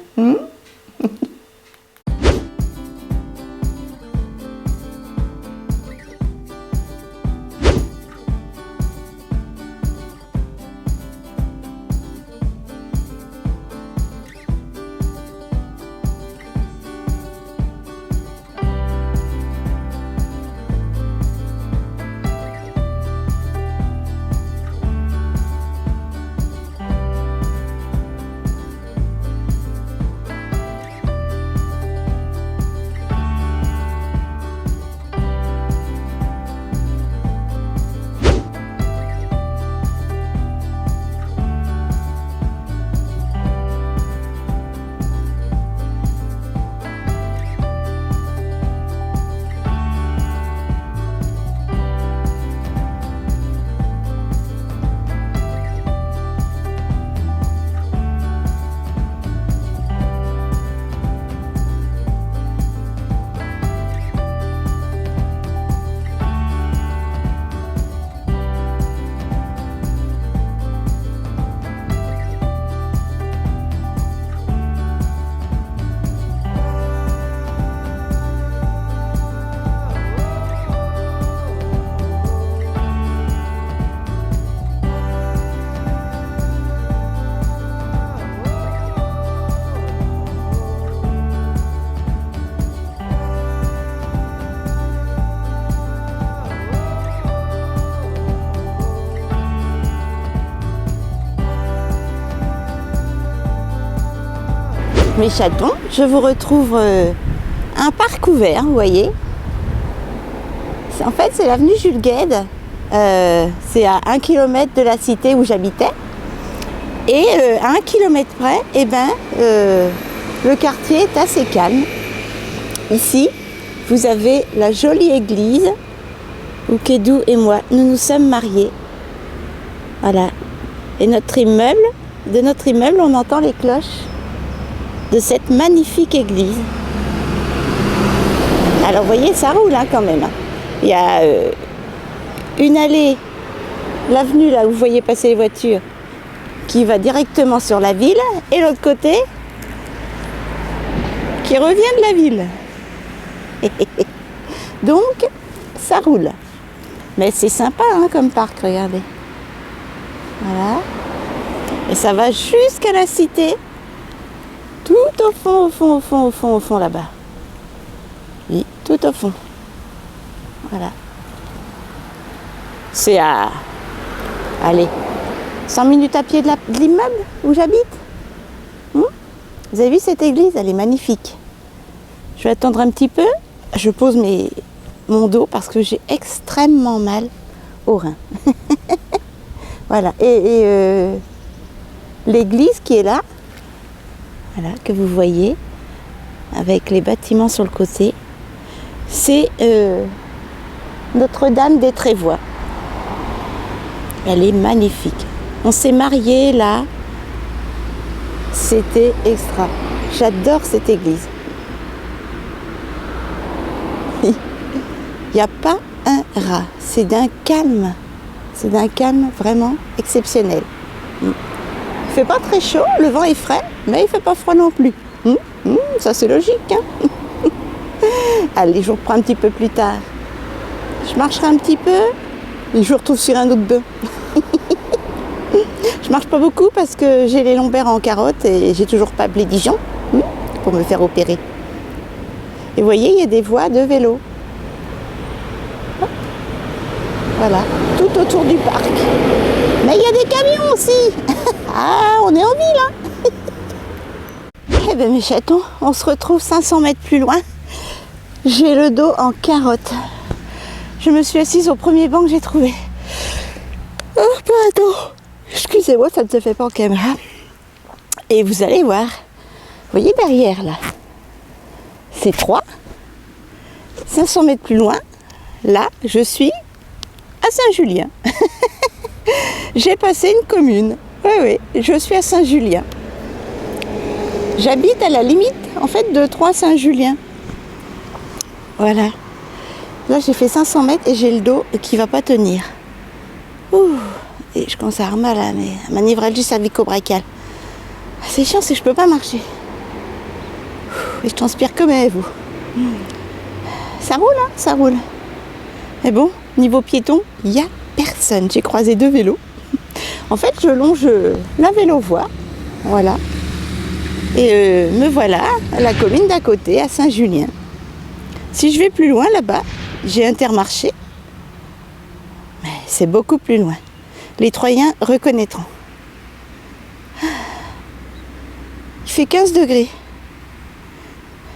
mes chatons, je vous retrouve un parc ouvert, vous voyez. En fait, c'est l'avenue Jules Guesde. C'est à 1 km de la cité où j'habitais. Et à 1 km près, le quartier est assez calme. Ici, vous avez la jolie église où Kédou et moi, nous nous sommes mariés. Voilà. Et de notre immeuble, on entend les cloches de cette magnifique église. Alors, vous voyez, ça roule quand même. Il y a une allée, l'avenue là où vous voyez passer les voitures, qui va directement sur la ville, et l'autre côté, qui revient de la ville. Donc, ça roule. Mais c'est sympa comme parc, regardez. Voilà. Et ça va jusqu'à la cité. Tout au fond là-bas. Oui, tout au fond. Voilà. C'est à... Allez, 100 minutes à pied de l'immeuble où j'habite. Vous avez vu cette église? Elle est magnifique. Je vais attendre un petit peu. Je pose mon dos parce que j'ai extrêmement mal au rein. Voilà. Et l'église qui est là, voilà, que vous voyez, avec les bâtiments sur le côté, c'est Notre-Dame des Trévois. Elle est magnifique. On s'est mariés là. C'était extra. J'adore cette église. Il n'y a pas un rat. C'est d'un calme. C'est d'un calme vraiment exceptionnel. Il ne fait pas très chaud, le vent est frais, mais il ne fait pas froid non plus. Ça c'est logique. Allez, je vous reprends un petit peu plus tard. Je marcherai un petit peu et je vous retrouve sur un autre bain. Je marche pas beaucoup parce que j'ai les lombaires en carotte et j'ai toujours pas appelé Dijon pour me faire opérer. Et vous voyez, il y a des voies de vélo. Hop. Voilà, tout autour du parc. Mais il y a des camions aussi. Ah, on est en ville, hein. Eh bien mes chatons, on se retrouve 500 mètres plus loin. J'ai le dos en carotte. Je me suis assise au premier banc que j'ai trouvé. Oh, pardon. Excusez-moi, ça ne se fait pas en caméra. Et vous allez voir. Vous voyez derrière là, c'est 3. 500 mètres plus loin, là, je suis à Saint-Julien. J'ai passé une commune. Oui, je suis à Saint-Julien. J'habite à la limite, en fait, de Troyes-Saint-Julien. Voilà. Là, j'ai fait 500 mètres et j'ai le dos qui va pas tenir. Ouh. Et je commence à avoir mal à ma névralgie cervico-brachiale. C'est chiant, c'est que je peux pas marcher. Et je transpire comme vous. Ça roule, hein, ça roule. Mais bon, niveau piéton, il n'y a personne. J'ai croisé 2 vélos. En fait, je longe la vélo-voie. Voilà. Et me voilà à la commune d'à côté, à Saint-Julien. Si je vais plus loin, là-bas, j'ai Intermarché. Mais c'est beaucoup plus loin. Les Troyens reconnaîtront. Il fait 15 degrés.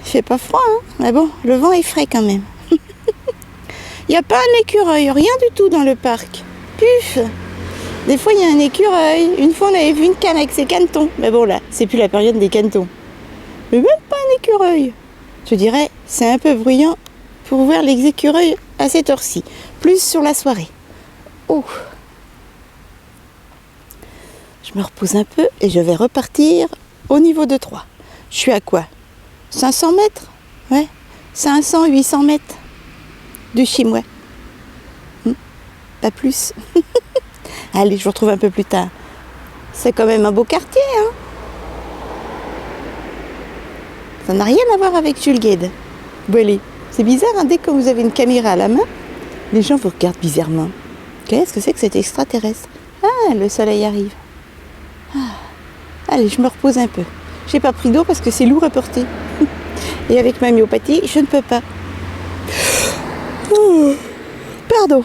Il fait pas froid, hein, mais bon, le vent est frais quand même. Il n'y a pas un écureuil, rien du tout dans le parc. Puf! Des fois, il y a un écureuil. Une fois, on avait vu une canne avec ses canetons. Mais bon, là, c'est plus la période des canetons. Mais même pas un écureuil. Je dirais, c'est un peu bruyant pour voir les écureuils à cette heure-ci. Plus sur la soirée. Oh! Je me repose un peu et je vais repartir au niveau de 3. Je suis à quoi? 500 mètres? Ouais. 500, 800 mètres du Chimouet. Pas plus. Allez, je vous retrouve un peu plus tard. C'est quand même un beau quartier, hein. Ça n'a rien à voir avec Jules Guesde. Bon, allez, c'est bizarre, hein, dès que vous avez une caméra à la main, les gens vous regardent bizarrement. Qu'est-ce que c'est que cet extraterrestre? Ah, le soleil arrive. Ah. Allez, je me repose un peu. J'ai pas pris d'eau parce que c'est lourd à porter. Et avec ma myopathie, je ne peux pas. Oh, pardon.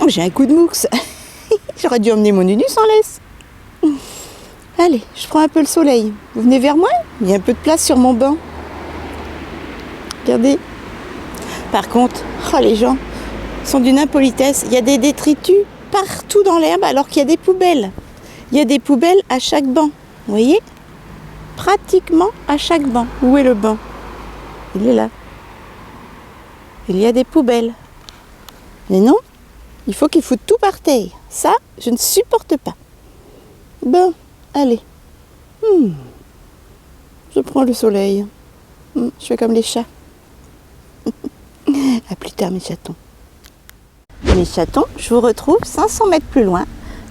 Oh, j'ai un coup de mouxe. J'aurais dû emmener mon nunus en laisse. Allez, je prends un peu le soleil. Vous venez vers moi? Il y a un peu de place sur mon banc. Regardez. Par contre, oh, les gens sont d'une impolitesse. Il y a des détritus partout dans l'herbe alors qu'il y a des poubelles. Il y a des poubelles à chaque banc. Vous voyez? Pratiquement à chaque banc. Où est le banc? Il est là. Il y a des poubelles. Mais non, il faut qu'ils foutent tout par terre. Ça, je ne supporte pas. Bon, allez. Je prends le soleil. Je fais comme les chats. À plus tard, mes chatons. Mes chatons, je vous retrouve 500 mètres plus loin.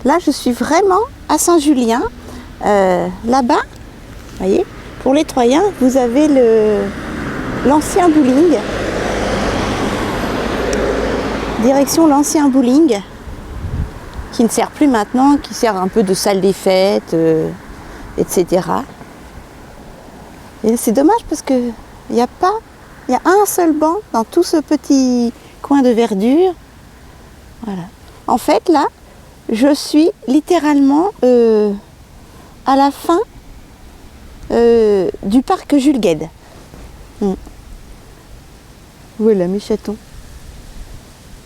Là, je suis vraiment à Saint-Julien. Là-bas, vous voyez, pour les Troyens, vous avez l'ancien bowling. Direction l'ancien bowling, qui ne sert plus maintenant, qui sert un peu de salle des fêtes, etc. Et c'est dommage parce que il y a un seul banc dans tout ce petit coin de verdure. Voilà. En fait, là, je suis littéralement à la fin du parc Jules Guesde. Voilà mes chatons.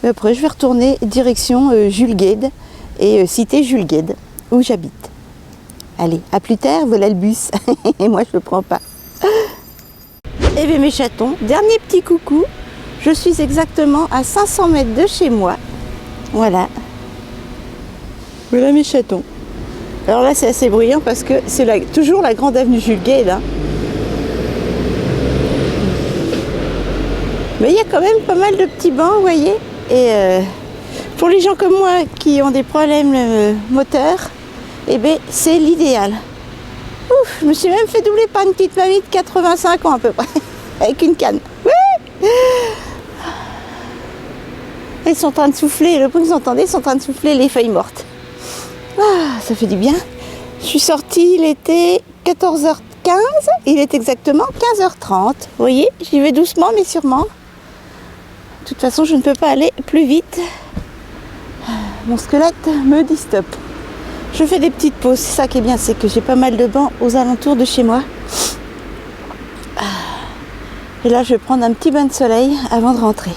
Et après, je vais retourner direction Jules Guesde et cité Jules Guesde, où j'habite. Allez, à plus tard, voilà le bus. Et moi, je ne le prends pas. Eh bien, mes chatons, dernier petit coucou. Je suis exactement à 500 mètres de chez moi. Voilà. Voilà mes chatons. Alors là, c'est assez bruyant parce que c'est toujours la grande avenue Jules Guesde. Hein. Mais il y a quand même pas mal de petits bancs, vous voyez. Et pour les gens comme moi qui ont des problèmes moteurs, eh bien, c'est l'idéal. Ouf, je me suis même fait doubler par une petite mamie de 85 ans à peu près, avec une canne. Oui. Ils sont en train de souffler, le bruit que vous entendez, ils sont en train de souffler les feuilles mortes. Ah, ça fait du bien. Je suis sortie, il était 14h15, il est exactement 15h30. Vous voyez, j'y vais doucement mais sûrement. De toute façon, je ne peux pas aller plus vite. Mon squelette me dit stop. Je fais des petites pauses. C'est ça qui est bien, c'est que j'ai pas mal de bancs aux alentours de chez moi. Et là, je vais prendre un petit bain de soleil avant de rentrer.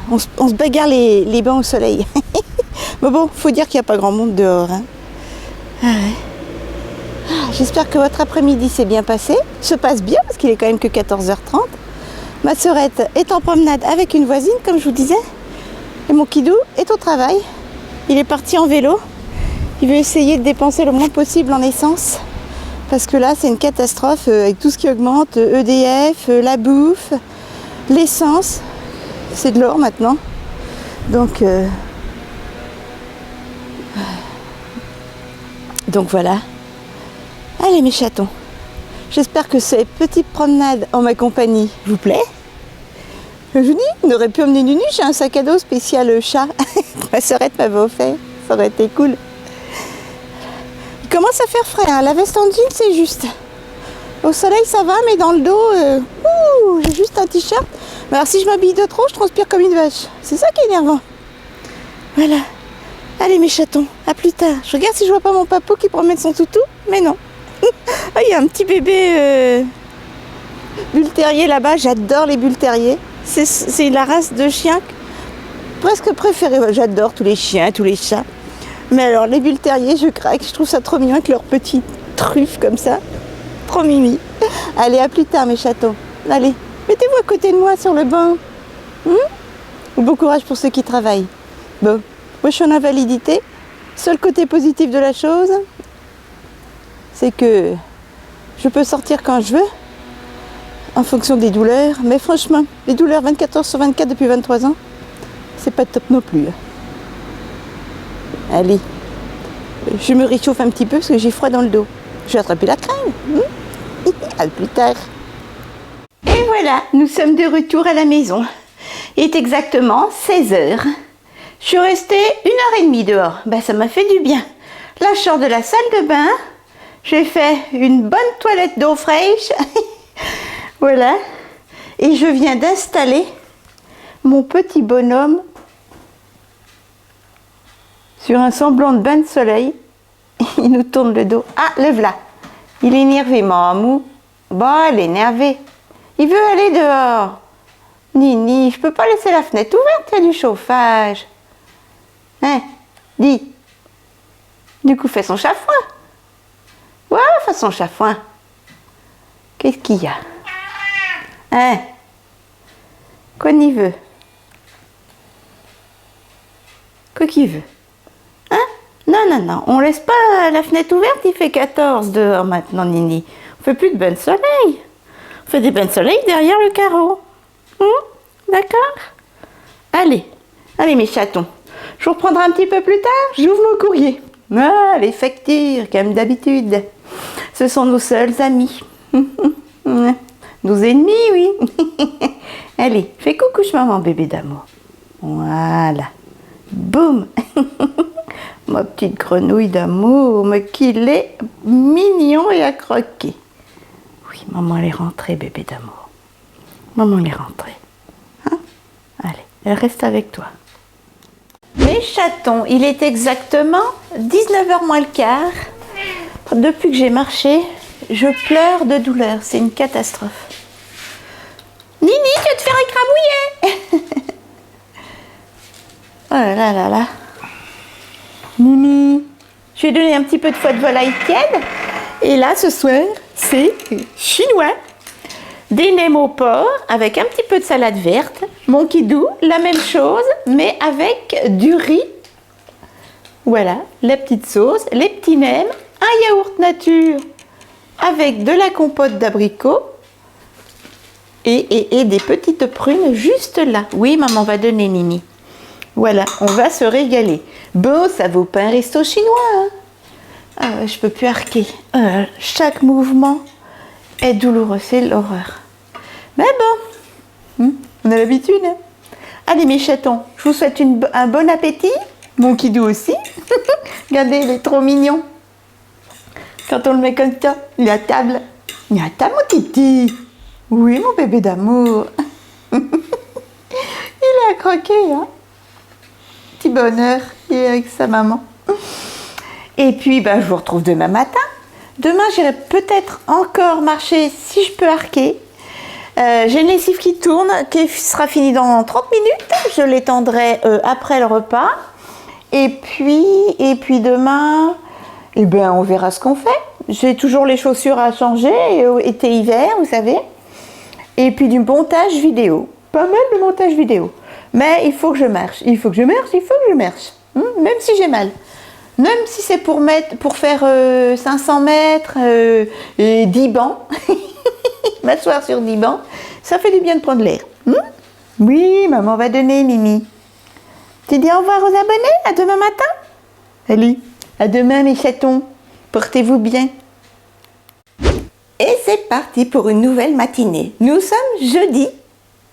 On se bagarre les bancs au soleil. Mais bon, faut dire qu'il n'y a pas grand monde dehors. Hein. J'espère que votre après-midi s'est bien passé. Se passe bien parce qu'il est quand même que 14h30. Ma sœurette est en promenade avec une voisine, comme je vous disais. Et mon kidou est au travail. Il est parti en vélo. Il veut essayer de dépenser le moins possible en essence. Parce que là, c'est une catastrophe avec tout ce qui augmente. EDF, la bouffe, l'essence. C'est de l'or maintenant. Donc voilà. Allez mes chatons. J'espère que ces petites promenades en ma compagnie vous plaît. Je vous dis, on aurait pu emmener Nunu, j'ai un sac à dos spécial chat. Ma sœurette m'avait offert, ça aurait été cool. Il commence à faire frais, hein. La veste en jean c'est juste. Au soleil ça va, mais dans le dos, j'ai juste un t-shirt. Mais alors si je m'habille de trop, je transpire comme une vache. C'est ça qui est énervant. Voilà. Allez mes chatons, à plus tard. Je regarde si je vois pas mon papou qui promène son toutou, mais non. Ah, il y a un petit bébé bull terrier là-bas, j'adore les bull terriers. C'est la race de chien presque préférée. J'adore tous les chiens, tous les chats. Mais alors les bull terriers, je craque, je trouve ça trop mignon avec leurs petites truffes comme ça. Trop mimi. Allez, à plus tard mes chatons. Allez, mettez-vous à côté de moi sur le banc. Bon courage pour ceux qui travaillent. Bon, moi je suis en invalidité. Seul côté positif de la chose, c'est que je peux sortir quand je veux, en fonction des douleurs. Mais franchement, les douleurs 24 heures sur 24 depuis 23 ans, c'est pas top non plus. Allez, je me réchauffe un petit peu parce que j'ai froid dans le dos. Je vais attraper la crème. À plus tard. Et voilà, nous sommes de retour à la maison. Il est exactement 16h. Je suis restée 1h30 dehors. Ben, ça m'a fait du bien. Là, je sors de la salle de bain. J'ai fait une bonne toilette d'eau fraîche. Voilà. Et je viens d'installer mon petit bonhomme sur un semblant de bain de soleil. Il nous tourne le dos. Ah, le voilà. Il est énervé, mamou. Bon, il est énervé. Il veut aller dehors. Nini, je peux pas laisser la fenêtre ouverte, il y a du chauffage. Hein, dis. Du coup, fais son chafouin. Ouais, fais son chafouin. Qu'est-ce qu'il y a? Hein? Qu'on y veut? Quoi qu'il veut? Hein? Non, non, non, on laisse pas la fenêtre ouverte, il fait 14 dehors maintenant, Nini. On fait plus de bains de soleil. On fait des bains de soleil derrière le carreau. D'accord? Allez, allez mes chatons. Je vous reprendrai un petit peu plus tard, j'ouvre mon courrier. Ah, les factures, comme d'habitude. Ce sont nos seuls amis. Nos ennemis, oui. Allez, fais coucou, maman, bébé d'amour. Voilà. Boum. Ma petite grenouille d'amour, mais qu'il est mignon et à croquer. Oui, maman, elle est rentrée, bébé d'amour. Maman, elle est rentrée. Hein? Allez, elle reste avec toi. Mes chatons, il est exactement 19h moins le quart. Depuis que j'ai marché, je pleure de douleur. C'est une catastrophe. Nini, tu vas te faire écrabouiller. Oh là là là là. Nini, je vais donner un petit peu de foie de volaille tiède. Et là, ce soir, c'est chinois. Des nems au porc avec un petit peu de salade verte. Mon kidou, la même chose, mais avec du riz. Voilà, la petite sauce, les petits nems, un yaourt nature avec de la compote d'abricot et des petites prunes juste là. Oui, maman va donner, Nini. Voilà, on va se régaler. Bon, ça vaut pas un resto chinois, hein. Ah, je peux plus arquer. Chaque mouvement est douloureux, c'est l'horreur. Mais bon, on a l'habitude. Hein. Allez mes chatons, je vous souhaite un bon appétit. Mon kidou aussi. Regardez, il est trop mignon. Quand on le met comme ça, il est à table. Il est à table, mon titi. Oui, mon bébé d'amour. Il est à croquer, hein. Petit bonheur, il est avec sa maman. Et puis, je vous retrouve demain matin. Demain, j'irai peut-être encore marcher si je peux arquer. J'ai une lessive qui tourne, qui sera finie dans 30 minutes. Je l'étendrai après le repas. Et puis demain, on verra ce qu'on fait. J'ai toujours les chaussures à changer, été-hiver, vous savez. Et puis du montage vidéo. Pas mal de montage vidéo. Mais il faut que je marche. Il faut que je marche. Même si j'ai mal. Même si c'est pour faire 500 mètres et 10 bancs. M'asseoir sur 10 bancs. Ça fait du bien de prendre l'air. Oui, maman va donner, Mimi. Tu dis au revoir aux abonnés, à demain matin. Allez, à demain mes chatons. Portez-vous bien. Et c'est parti pour une nouvelle matinée. Nous sommes jeudi.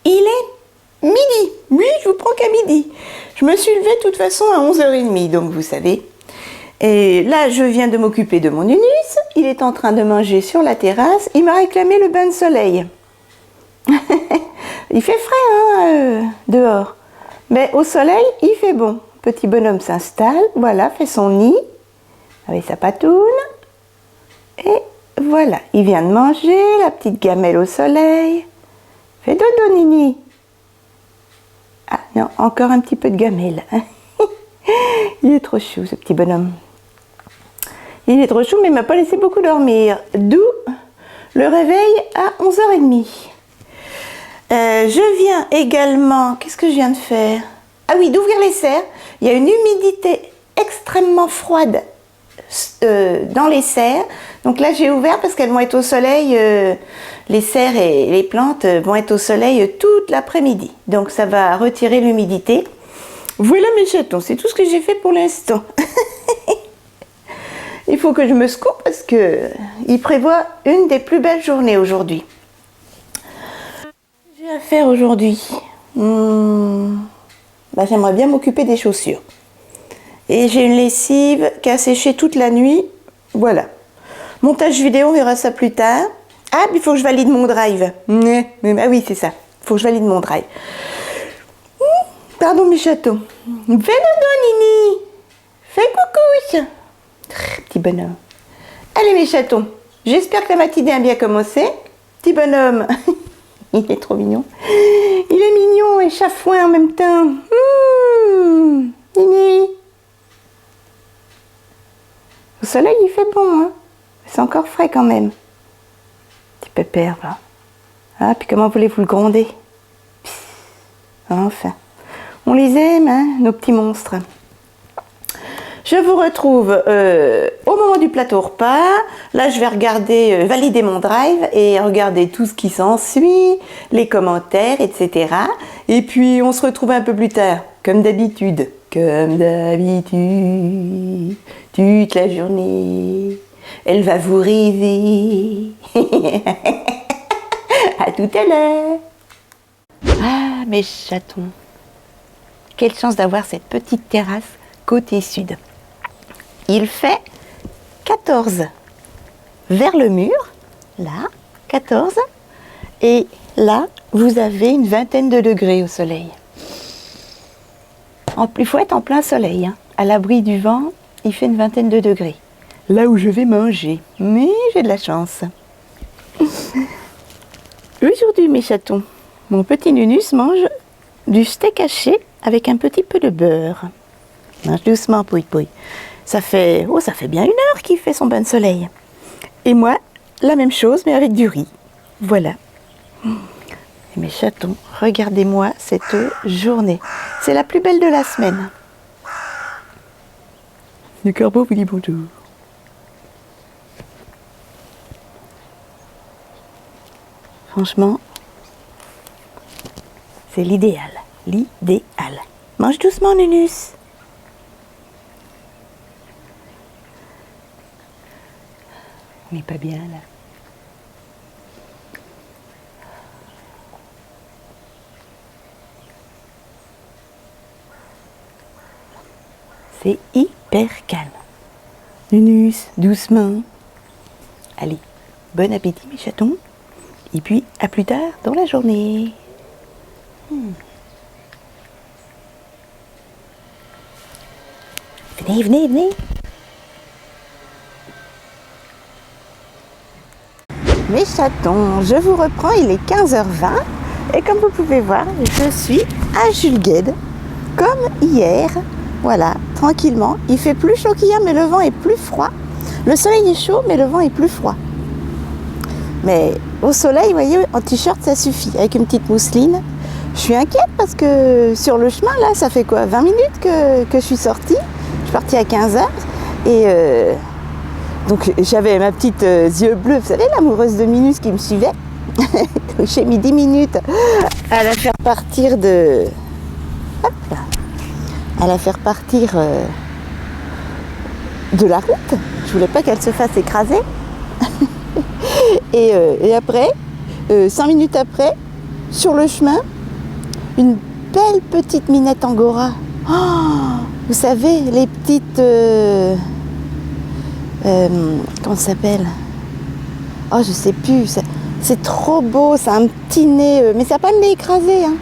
Il est midi. Oui, je vous prends qu'à midi. Je me suis levée de toute façon à 11h30, donc vous savez. Et là, je viens de m'occuper de mon Unus. Il est en train de manger sur la terrasse. Il m'a réclamé le bain de soleil. Il fait frais dehors. Mais au soleil, il fait bon. Petit bonhomme s'installe. Voilà, fait son nid avec sa patoune. Et voilà, il vient de manger la petite gamelle au soleil. Fais dodo, Nini. Ah non, encore un petit peu de gamelle. Il est trop chou, ce petit bonhomme. Il est trop chou, mais il ne m'a pas laissé beaucoup dormir. D'où le réveil à 11h30. Je viens également... Qu'est-ce que je viens de faire? Ah oui, d'ouvrir les serres. Il y a une humidité extrêmement froide dans les serres. Donc là, j'ai ouvert parce qu'elles vont être au soleil. Les serres et les plantes vont être au soleil toute l'après-midi. Donc ça va retirer l'humidité. Voilà mes chatons, c'est tout ce que j'ai fait pour l'instant. Il faut que je me secoue parce qu'il prévoit une des plus belles journées aujourd'hui. J'ai à faire aujourd'hui. J'aimerais bien m'occuper des chaussures. Et j'ai une lessive qui a séché toute la nuit. Voilà. Montage vidéo, on verra ça plus tard. Ah, il faut que je valide mon drive. Ah oui, c'est ça. Il faut que je valide mon drive. Pardon mes chatons. Fais dodo, Nini. Fais coucou. Petit bonhomme. Allez mes chatons, j'espère que la matinée a bien commencé. Petit bonhomme, il est trop mignon. Il est mignon et chafouin en même temps. Nini. Au soleil, il fait bon, hein. C'est encore frais quand même. Petit pépère, là. Ah, puis comment voulez-vous le gronder? Enfin, on les aime, hein, nos petits monstres. Je vous retrouve au moment du plateau repas. Là, je vais regarder, valider mon drive et regarder tout ce qui s'ensuit, les commentaires, etc. Et puis, on se retrouve un peu plus tard, comme d'habitude. Comme d'habitude, toute la journée, elle va vous rêver. À tout à l'heure. Ah, mes chatons. Quelle chance d'avoir cette petite terrasse côté sud. Il fait 14 vers le mur, là, 14. Et là, vous avez une vingtaine de degrés au soleil. Il faut être en plein soleil, hein. À l'abri du vent, il fait une vingtaine de degrés. Là où je vais manger. Mais j'ai de la chance. Aujourd'hui, mes chatons, mon petit Nunus mange du steak haché avec un petit peu de beurre. Mange doucement, pouille pouille. Ça fait bien 1 heure qu'il fait son bain de soleil. Et moi, la même chose, mais avec du riz. Voilà. Et mes chatons, regardez-moi cette journée. C'est la plus belle de la semaine. Le corbeau vous dit bonjour. Franchement, c'est l'idéal. L'idéal. Mange doucement, Nunus. On n'est pas bien, là. C'est hyper calme. Nunus, doucement. Allez, bon appétit, mes chatons. Et puis, à plus tard dans la journée. Venez, venez, venez. Mes chatons, je vous reprends, il est 15h20. Et comme vous pouvez voir, je suis à Jules Guesde, comme hier. Voilà, tranquillement. Il fait plus chaud qu'hier, mais le vent est plus froid. Le soleil est chaud, mais le vent est plus froid. Mais au soleil, vous voyez, en t-shirt, ça suffit. Avec une petite mousseline. Je suis inquiète parce que sur le chemin, là, ça fait quoi, 20 minutes que je suis sortie. Je suis partie à 15h. Et donc, j'avais ma petite yeux bleus, vous savez, l'amoureuse de Minus qui me suivait. J'ai mis 10 minutes à la faire partir de... Hop là. À la faire partir de la route. Je voulais pas qu'elle se fasse écraser. Et après, 5 minutes après, sur le chemin, une belle petite minette angora. Oh, vous savez, les petites... comment ça s'appelle? Oh, je sais plus. C'est trop beau, ça a un petit nez, mais ça n'a pas le nez écrasé. Hein.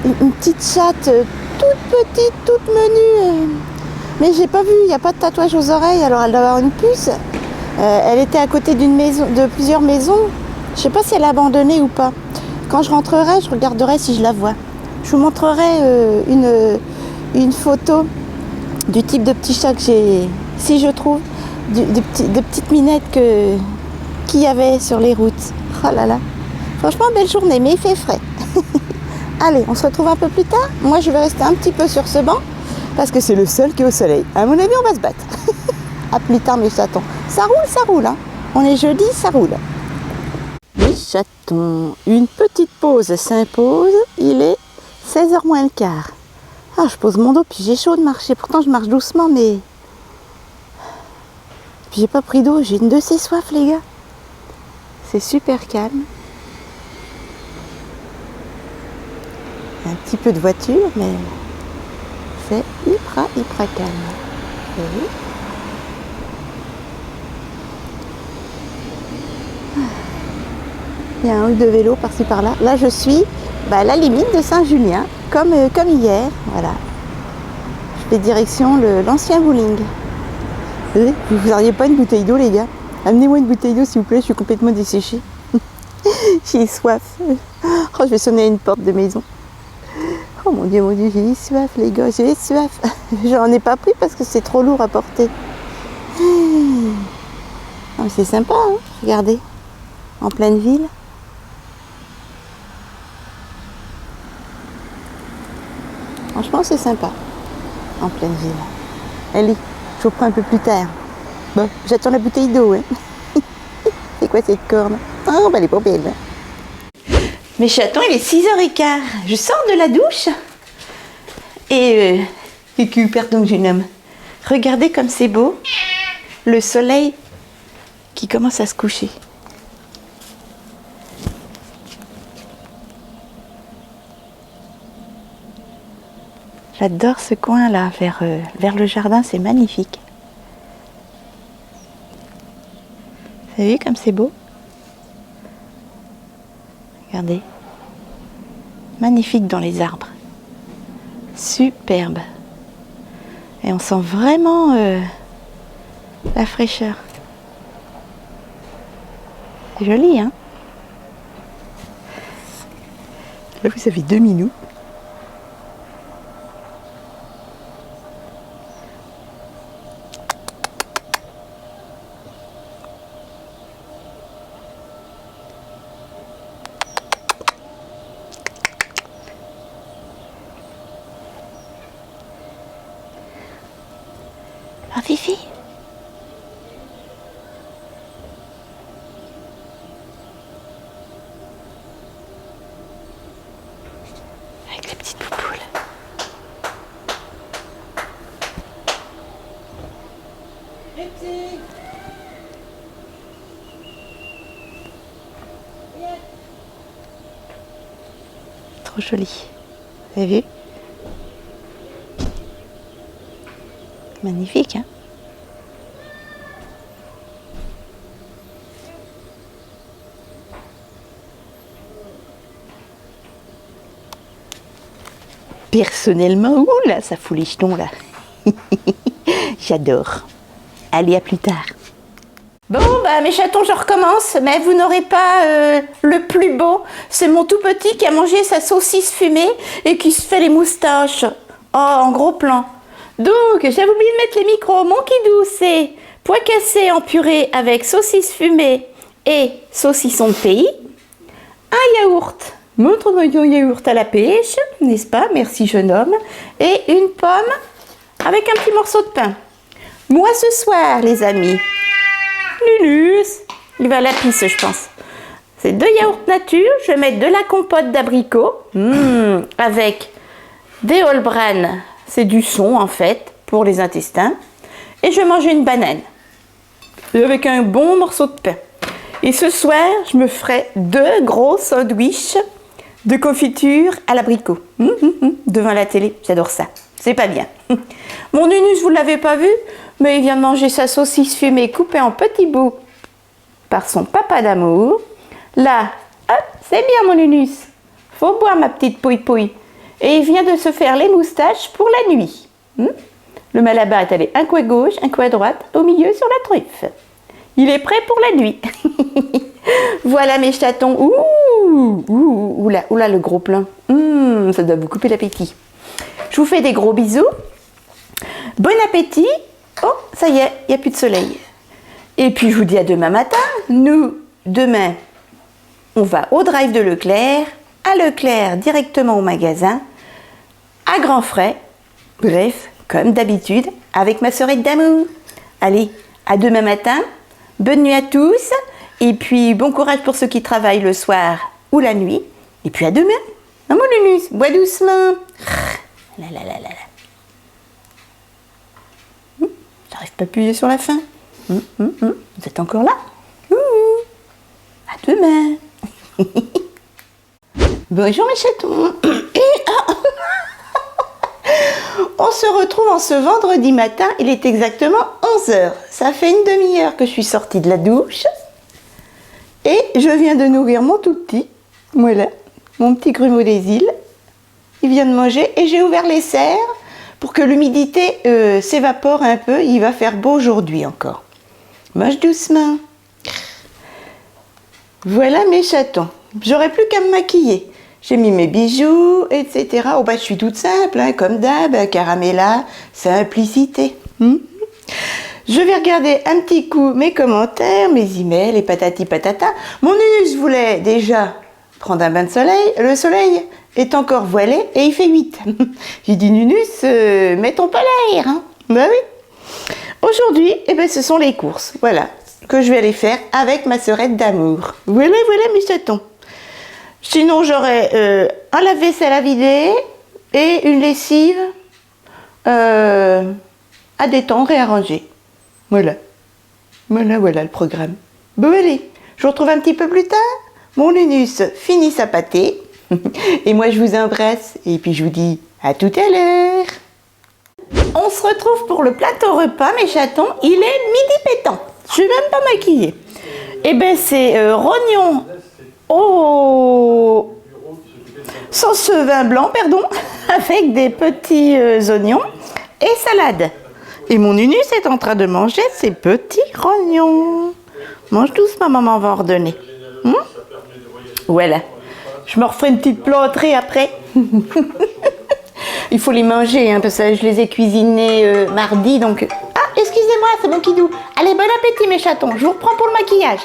Une petite chatte toute petite, toute menue. Mais j'ai pas vu, il n'y a pas de tatouage aux oreilles, alors elle doit avoir une puce. Elle était à côté de plusieurs maisons. Je sais pas si elle a abandonné ou pas. Quand je rentrerai, je regarderai si je la vois. Je vous montrerai une photo du type de petit chat que j'ai, si je trouve, de petites minettes qu'il y avait sur les routes. Oh là là. Franchement, belle journée, mais il fait frais. Allez, on se retrouve un peu plus tard. Moi, je vais rester un petit peu sur ce banc parce que c'est le seul qui est au soleil. À mon avis, on va se battre. À plus tard, mes chatons. Ça roule, hein. On est jeudi, ça roule. Mes chatons, une petite pause s'impose. Il est 16h moins le quart. Ah, je pose mon dos, puis j'ai chaud de marcher. Pourtant, je marche doucement, mais... Puis j'ai pas pris d'eau. J'ai une de ces soifs, les gars. C'est super calme. Un petit peu de voiture, mais c'est hyper calme. Oui. Il y a un ou deux vélos par-ci par-là. Là, je suis à la limite de Saint-Julien, comme hier. Voilà. Je fais direction l'ancien bowling. Vous n'auriez pas une bouteille d'eau, les gars? Amenez-moi une bouteille d'eau, s'il vous plaît, je suis complètement desséchée. J'ai soif. Oh, je vais sonner à une porte de maison. Oh mon Dieu, j'ai soif, les gars, j'ai soif. J'en ai pas pris parce que c'est trop lourd à porter. Oh, c'est sympa, hein, regardez, en pleine ville. Franchement, c'est sympa, en pleine ville. Allez, je vous prends un peu plus tard. Bon, j'attends la bouteille d'eau. Hein. C'est quoi cette corne? Oh, bah elle est pas belle. Mes chatons, il est 6h15. Je sors de la douche. Et pardon, jeune homme. Regardez comme c'est beau. Le soleil qui commence à se coucher. J'adore ce coin-là, vers le jardin, c'est magnifique. Vous avez vu comme c'est beau? Regardez. Magnifique dans les arbres. Superbe. Et on sent vraiment la fraîcheur. C'est joli, hein? Là, vous avez 2 minous. Ah, Fifi. Avec les petites poupoules. Trop joli. Vous avez vu? Magnifique, hein? Personnellement, ouh là, ça fout les jetons là. J'adore. Allez, à plus tard. Bon, bah mes chatons, je recommence, mais vous n'aurez pas le plus beau. C'est mon tout petit qui a mangé sa saucisse fumée et qui se fait les moustaches. Oh, en gros plan. Donc, j'avais oublié de mettre les micros. Mon kidou, c'est pois cassés en purée avec saucisse fumée et saucisson de pays. Un yaourt. Montre-moi ton yaourt à la pêche, n'est-ce pas? Merci, jeune homme. Et une pomme avec un petit morceau de pain. Moi, ce soir, les amis. Nunus. Il va à la pisse, je pense. C'est 2 yaourts nature. Je vais mettre de la compote d'abricot avec des Whole Bran. C'est du son, en fait, pour les intestins. Et je vais manger une banane. Et avec un bon morceau de pain. Et ce soir, je me ferai 2 gros sandwichs de confiture à l'abricot. Devant la télé, j'adore ça. C'est pas bien. Mon Nunus, vous ne l'avez pas vu, mais il vient de manger sa saucisse fumée coupée en petits bouts par son papa d'amour. Là, hop, c'est bien mon Nunus. Faut boire ma petite pouille-pouille. Et il vient de se faire les moustaches pour la nuit. Le malabar est allé un coin gauche, un coin droite, au milieu sur la truffe. Il est prêt pour la nuit. Voilà mes chatons. Ouh là, le gros plein. Ça doit vous couper l'appétit. Je vous fais des gros bisous. Bon appétit. Oh, ça y est, il n'y a plus de soleil. Et puis je vous dis à demain matin. Nous, demain, on va au drive de Leclerc. À Leclerc, directement au magasin. À grands frais. Bref, comme d'habitude, avec ma sœurette d'amour. Allez, à demain matin. Bonne nuit à tous. Et puis, bon courage pour ceux qui travaillent le soir ou la nuit. Et puis à demain. Hein, mon Nunus, bois doucement. J'arrive pas à appuyer sur la fin. Vous êtes encore là? À demain. Bonjour mes chatons. On se retrouve en ce vendredi matin. Il est exactement 11h. Ça fait une demi-heure que je suis sortie de la douche. Et je viens de nourrir mon tout petit. Voilà, mon petit grumeau des îles. Il vient de manger et j'ai ouvert les serres pour pour que l'humidité s'évapore un peu. Il va faire beau aujourd'hui encore. Mange doucement. Voilà mes chatons. J'aurais plus qu'à me maquiller. J'ai mis mes bijoux, etc. Oh bah je suis toute simple, hein, comme d'hab, Caramella, simplicité. Je vais regarder un petit coup mes commentaires, mes emails et patati patata. Mon Nunus voulait déjà prendre un bain de soleil. Le soleil est encore voilé et il fait 8. J'ai dit Nunus, mettons pas l'air. Hein. Bah oui. Aujourd'hui, eh ben, ce sont les courses. Voilà, que je vais aller faire avec ma sœurette d'amour. Voilà mes chatons. Sinon, j'aurai un lave-vaisselle à vider et une lessive à détendre et à ranger. Voilà le programme. Bon allez, je vous retrouve un petit peu plus tard. Mon Nunus finit sa pâtée. Et moi, je vous embrasse. Et puis, je vous dis à tout à l'heure. On se retrouve pour le plateau repas, mes chatons. Il est midi pétant. Je suis même pas maquillée. Et ben, c'est rognon au sauce vin blanc, pardon, avec des petits oignons et salade. Et mon Nunus est en train de manger ses petits rognons. Mange doucement, maman va ordonner. Voilà. Je me referai une petite plâtrée après. Il faut les manger, hein, parce que je les ai cuisinés mardi, donc... Ah, excusez-moi, c'est mon kidou. Allez, bon appétit, mes chatons. Je vous reprends pour le maquillage.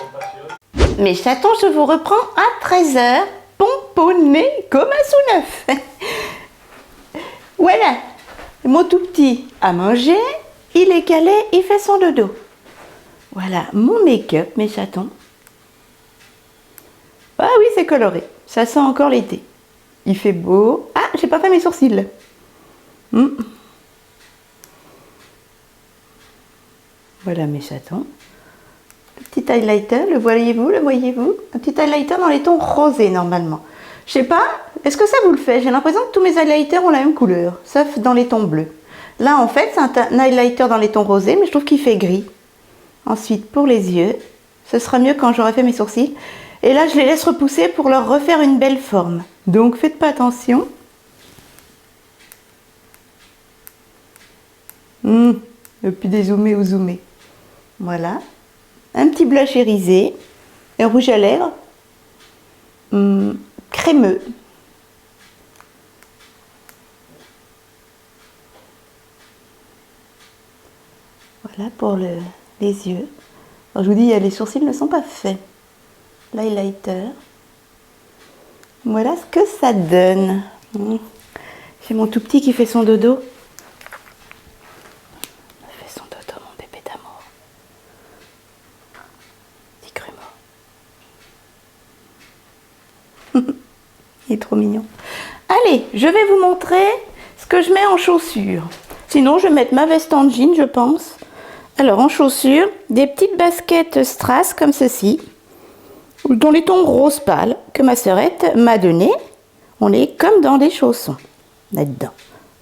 Mes chatons, je vous reprends à 13h, pomponnés comme un sous-neuf. Voilà. Mon tout petit a mangé, il est calé, il fait son dodo. Voilà, mon make-up, mes chatons. Ah oui, c'est coloré. Ça sent encore l'été. Il fait beau. Ah, j'ai pas fait mes sourcils. Voilà mes chatons. Le petit highlighter, le voyez-vous, un petit highlighter dans les tons rosés normalement. Je sais pas, est-ce que ça vous le fait? J'ai l'impression que tous mes highlighters ont la même couleur, sauf dans les tons bleus. Là en fait, c'est un highlighter dans les tons rosés, mais je trouve qu'il fait gris. Ensuite, pour les yeux, ce sera mieux quand j'aurai fait mes sourcils. Et là, je les laisse repousser pour leur refaire une belle forme. Donc, faites pas attention. Le plus dézoomé ou zoomé. Voilà. Un petit blush irisé. Un rouge à lèvres. Crémeux. Voilà pour les yeux. Alors, je vous dis, les sourcils ne sont pas faits. L'highlighter. Voilà ce que ça donne. J'ai mon tout petit qui fait son dodo. Il fait son dodo, mon bébé d'amour. Petit grumeau. Il est trop mignon. Allez, je vais vous montrer ce que je mets en chaussures. Sinon, je vais mettre ma veste en jean, je pense. Alors, en chaussures, des petites baskets strass comme ceci. Dans les tons rose pâle que ma sœurette m'a donné. On est comme dans des chaussons là-dedans,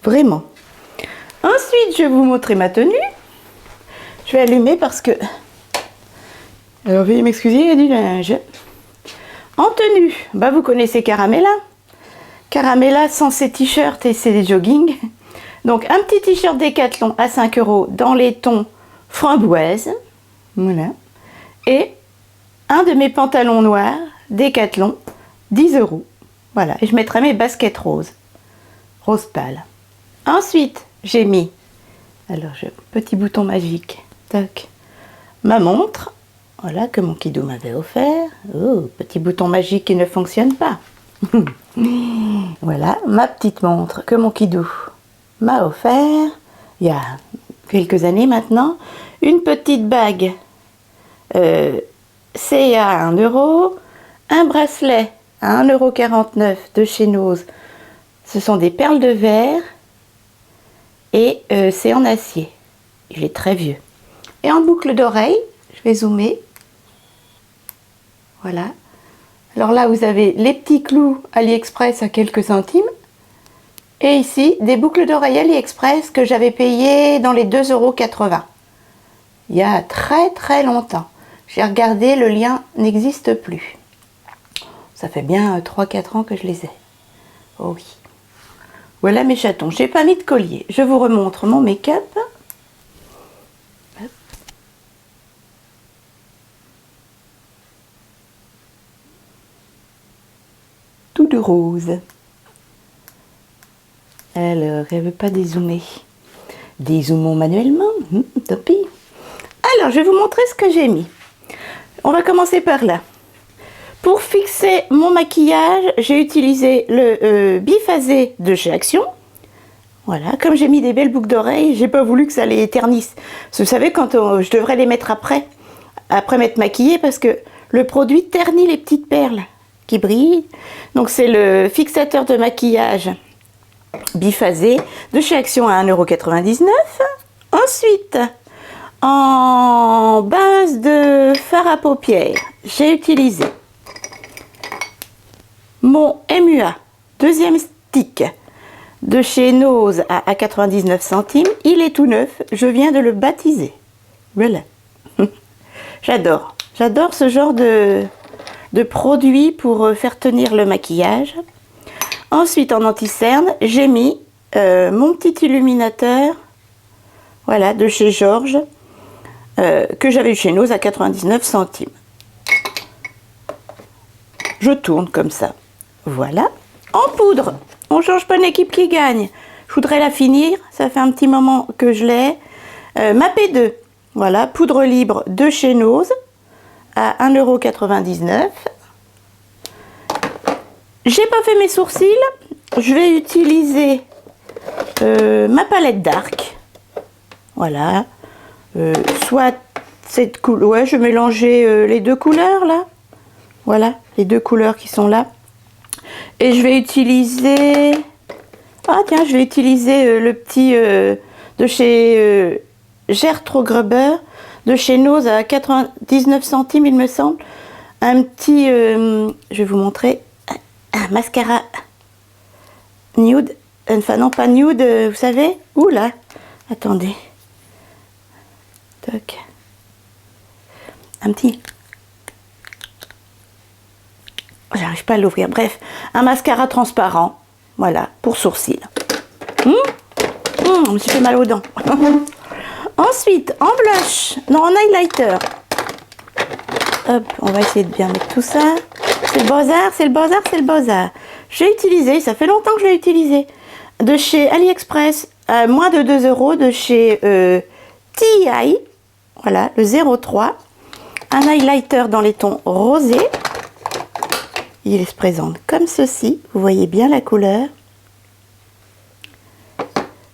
vraiment. Ensuite, je vais vous montrer ma tenue. Je vais allumer parce que... Alors, veuillez m'excuser, il y a du linge. En tenue, bah vous connaissez Caramella. Caramella sans ses t-shirts et ses joggings. Donc, un petit t-shirt Décathlon à 5 € dans les tons framboise. Voilà. Et un de mes pantalons noirs Décathlon, 10 €. Voilà, et je mettrai mes baskets roses. Rose pâle. Ensuite, j'ai mis, alors petit bouton magique, tac, ma montre, voilà, que mon kidou m'avait offert. Oh, petit bouton magique qui ne fonctionne pas. Voilà, ma petite montre que mon kidou m'a offert il y a quelques années maintenant. Une petite bague CA à 1 €, un bracelet à 1,49 € de chez Nose. Ce sont des perles de verre et c'est en acier. Il est très vieux. Et en boucle d'oreille, je vais zoomer. Voilà. Alors là, vous avez les petits clous AliExpress à quelques centimes. Et ici, des boucles d'oreilles AliExpress que j'avais payées dans les 2,80 €. Il y a très très longtemps. J'ai regardé, le lien n'existe plus. Ça fait bien 3-4 ans que je les ai. Oh oui. Voilà mes chatons. J'ai pas mis de collier. Je vous remontre mon make-up. Tout de rose. Alors, elle veut pas dézoomer. Dézoomons manuellement. Tant pis. Alors, je vais vous montrer ce que j'ai mis. On va commencer par là. Pour fixer mon maquillage, j'ai utilisé le biphasé de chez Action. Voilà, comme j'ai mis des belles boucles d'oreilles, j'ai pas voulu que ça les ternisse. Vous savez, quand je devrais les mettre après m'être maquillée, parce que le produit ternit les petites perles qui brillent. Donc c'est le fixateur de maquillage biphasé de chez Action à 1,99 €. Ensuite, en base de fard à paupières, j'ai utilisé mon MUA, deuxième stick, de chez Nose à 99 centimes. Il est tout neuf, je viens de le baptiser. Voilà. J'adore ce genre de produit pour faire tenir le maquillage. Ensuite, en anti-cerne, j'ai mis mon petit illuminateur, voilà, de chez Georges, que j'avais eu chez Nose à 99 centimes. Je tourne comme ça. Voilà. En poudre, on change pas d'équipe qui gagne. Je voudrais la finir, ça fait un petit moment que je l'ai. Ma P2, voilà, poudre libre de chez Nose à 1,99 €. J'ai pas fait mes sourcils, je vais utiliser ma palette Dark. Voilà, soit cette couleur, ouais, je vais mélanger les deux couleurs là. Voilà, les deux couleurs qui sont là. Et je vais utiliser... Ah tiens, je vais utiliser le petit de chez Gertrude Gruber, de chez Nose à 99 centimes, il me semble. Un petit... je vais vous montrer. Un mascara nude. Enfin non, pas nude, vous savez. Ouh là, attendez. Toc. Un petit... J'arrive pas à l'ouvrir. Bref, un mascara transparent. Voilà, pour sourcils. Je me suis fait mal aux dents. Ensuite, en blush, non, en highlighter. Hop, on va essayer de bien mettre tout ça. C'est le Beaux-Arts, c'est le Beaux-Arts, c'est le Beaux-Arts. J'ai utilisé, ça fait longtemps que je l'ai utilisé, de chez AliExpress, à moins de 2 €, de chez TI. Voilà, le 03. Un highlighter dans les tons rosés. Il se présente comme ceci, vous voyez bien la couleur.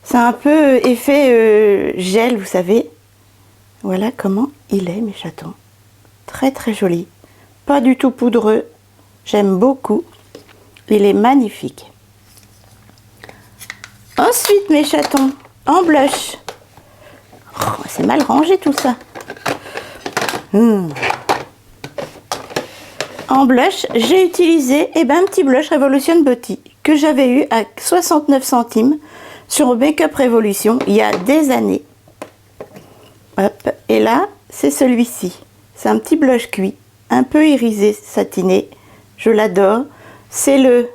C'est un peu effet gel, vous savez. Voilà comment il est, mes chatons. Très très joli. Pas du tout poudreux. J'aime beaucoup. Il est magnifique. Ensuite, mes chatons, en blush. Oh, c'est mal rangé tout ça. En blush, j'ai utilisé un petit blush Revolution Beauty que j'avais eu à 69 centimes sur Make-up Revolution il y a des années. Hop. Et là, c'est celui-ci. C'est un petit blush cuit, un peu irisé, satiné. Je l'adore. C'est le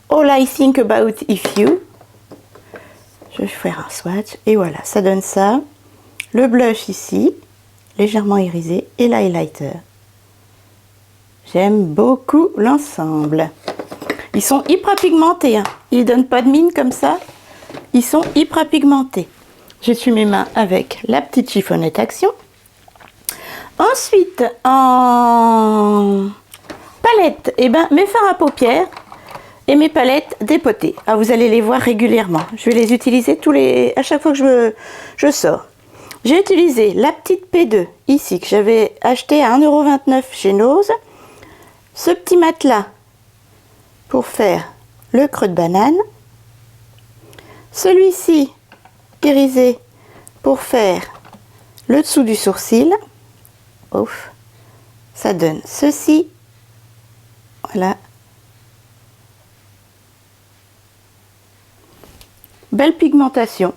All I Think About If You. Je vais faire un swatch. Et voilà, ça donne ça. Le blush ici, légèrement irisé, et l'highlighter. J'aime beaucoup l'ensemble. Ils sont hyper pigmentés. Hein. Ils ne donnent pas de mine comme ça. Ils sont hyper pigmentés. J'essuie mes mains avec la petite chiffonnette Action. Ensuite, en palette, mes fards à paupières et mes palettes dépotées. Ah, vous allez les voir régulièrement. Je vais les utiliser à chaque fois que je sors. J'ai utilisé la petite P2 ici que j'avais acheté à 1,29 € chez Nose. Ce petit matelas pour faire le creux de banane. Celui-ci irisé pour faire le dessous du sourcil. Ouf, ça donne ceci. Voilà. Belle pigmentation.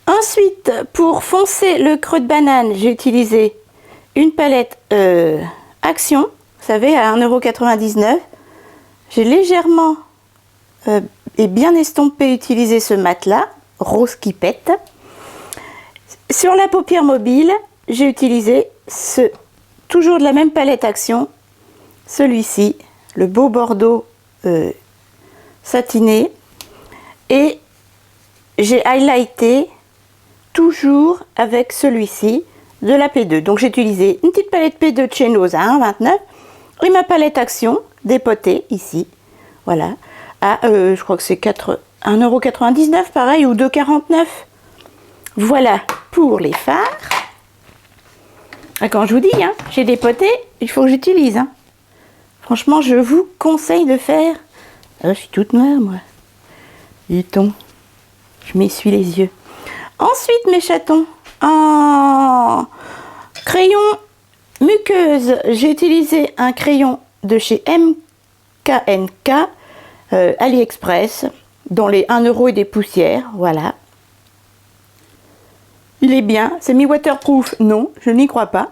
Ensuite, pour foncer le creux de banane, j'ai utilisé une palette Action, vous savez, à 1,99 €. J'ai légèrement est bien estompé, utiliser ce mat-là, rose qui pète. Sur la paupière mobile, j'ai utilisé toujours de la même palette Action, celui-ci, le beau bordeaux satiné. Et j'ai highlighté toujours avec celui-ci de la P2. Donc j'ai utilisé une petite palette P2 de chez Nose à 1,29 et ma palette Action dépotée ici. Voilà. À, je crois que c'est 1,99 € pareil ou 2,49 €. Voilà pour les fards. Ah, quand je vous dis, hein, j'ai dépoté, il faut que j'utilise. Hein. Franchement, je vous conseille de faire. Ah, je suis toute noire, moi. Dit-on. Je m'essuie les yeux. Ensuite, mes chatons, en crayon muqueuse, j'ai utilisé un crayon de chez MKNK, AliExpress, dont les 1 € et des poussières. Voilà. Il est bien. C'est mi-waterproof? Non, je n'y crois pas.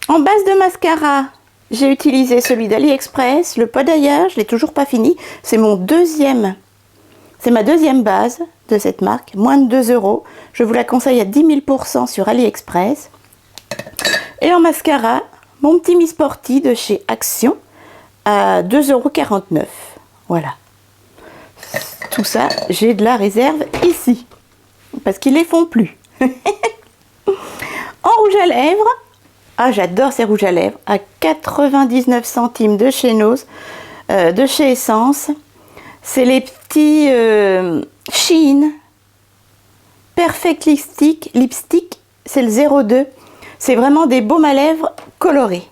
En base de mascara, j'ai utilisé celui d'AliExpress, le pot d'ailleurs, je ne l'ai toujours pas fini. C'est ma deuxième base de cette marque, moins de 2 €. Je vous la conseille à 10 000% sur AliExpress. Et en mascara, mon petit Miss Sporty de chez Action à 2,49 €. Voilà. Tout ça, j'ai de la réserve ici, parce qu'ils les font plus. En rouge à lèvres, ah j'adore ces rouges à lèvres, à 99 centimes de chez Nose, de chez Essence. C'est les petits Shein Perfect Lipstick, c'est le 02. C'est vraiment des baumes à lèvres colorés.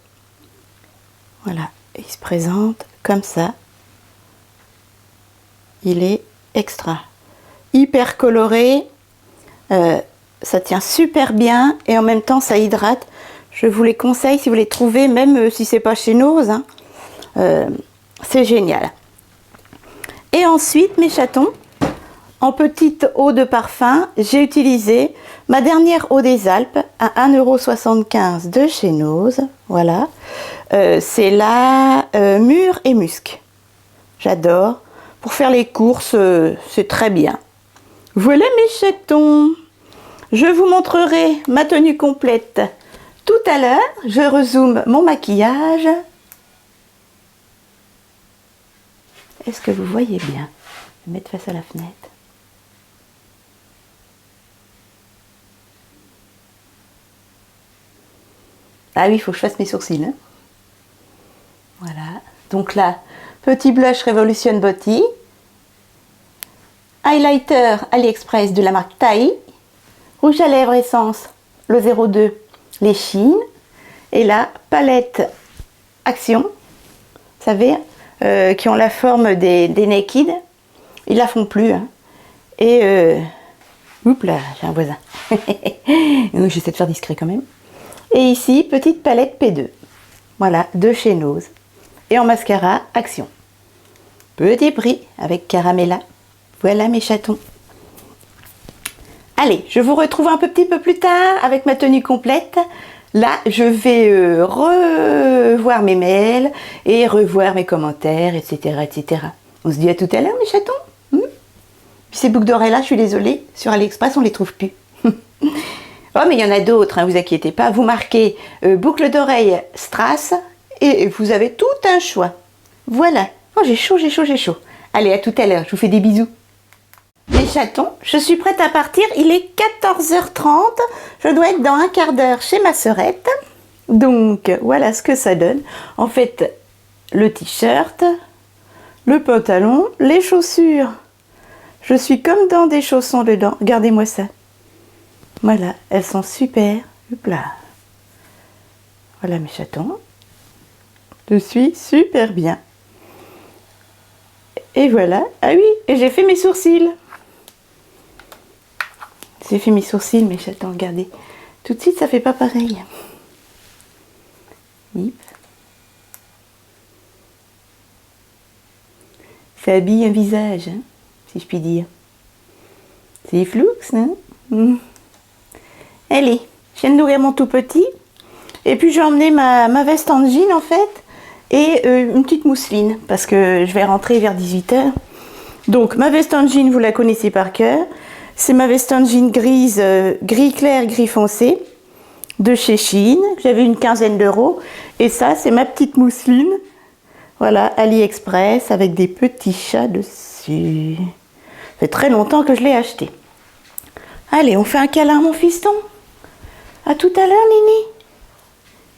Voilà, il se présente comme ça. Il est extra. Hyper coloré. Ça tient super bien et en même temps ça hydrate. Je vous les conseille si vous les trouvez, même si c'est pas chez Nose. Hein. C'est génial. Et ensuite, mes chatons, en petite eau de parfum, j'ai utilisé ma dernière eau des Alpes à 1,75 € de chez Nose. Voilà. C'est la Mûre et Musc. J'adore. Pour faire les courses, c'est très bien. Voilà mes chatons. Je vous montrerai ma tenue complète tout à l'heure. Je rezoome mon maquillage. Est-ce que vous voyez bien? Je vais mettre face à la fenêtre. Ah oui, il faut que je fasse mes sourcils. Hein. Voilà. Donc là, petit blush Revolution Beauty. Highlighter AliExpress de la marque Tai. Rouge à lèvres Essence, le 02, les Shein. Et la palette Action, vous savez, qui ont la forme des Naked. Ils la font plus. Hein. Et, oups là, j'ai un voisin. J'essaie de faire discret quand même. Et ici, petite palette P2. Voilà, de chez Nose. Et en mascara, Action. Petit prix avec Caramella. Voilà mes chatons. Allez, je vous retrouve un petit peu plus tard avec ma tenue complète. Là, je vais revoir mes mails et revoir mes commentaires, etc., etc. On se dit à tout à l'heure, mes chatons. Puis ces boucles d'oreilles là, je suis désolée, sur AliExpress, on les trouve plus. Oh, mais il y en a d'autres, hein, vous inquiétez pas. Vous marquez boucle d'oreille Strass et vous avez tout un choix. Voilà. Oh, j'ai chaud, j'ai chaud, j'ai chaud. Allez, à tout à l'heure. Je vous fais des bisous. Les chatons, je suis prête à partir. Il est 14h30. Je dois être dans un quart d'heure chez ma sœurette. Donc, voilà ce que ça donne. En fait, le t-shirt, le pantalon, les chaussures. Je suis comme dans des chaussons dedans. Regardez-moi ça. Voilà, elles sont super. Hop là. Voilà mes chatons. Je suis super bien. Et voilà. Ah oui, et j'ai fait mes sourcils. J'ai fait mes sourcils, mes chatons, regardez. Tout de suite, ça fait pas pareil. Hip. Ça habille un visage, hein, si je puis dire. C'est flou, non? Allez, je viens de nourrir mon tout petit. Et puis j'ai emmené ma veste en jean en fait. Et une petite mousseline. Parce que je vais rentrer vers 18 h. Donc ma veste en jean, vous la connaissez par cœur. C'est ma veste en jean grise, gris clair, gris foncé, de chez Shein. J'avais une quinzaine d'euros. Et ça, c'est ma petite mousseline. Voilà, AliExpress, avec des petits chats dessus. Ça fait très longtemps que je l'ai acheté. Allez, on fait un câlin à mon fiston. À tout à l'heure, Nini.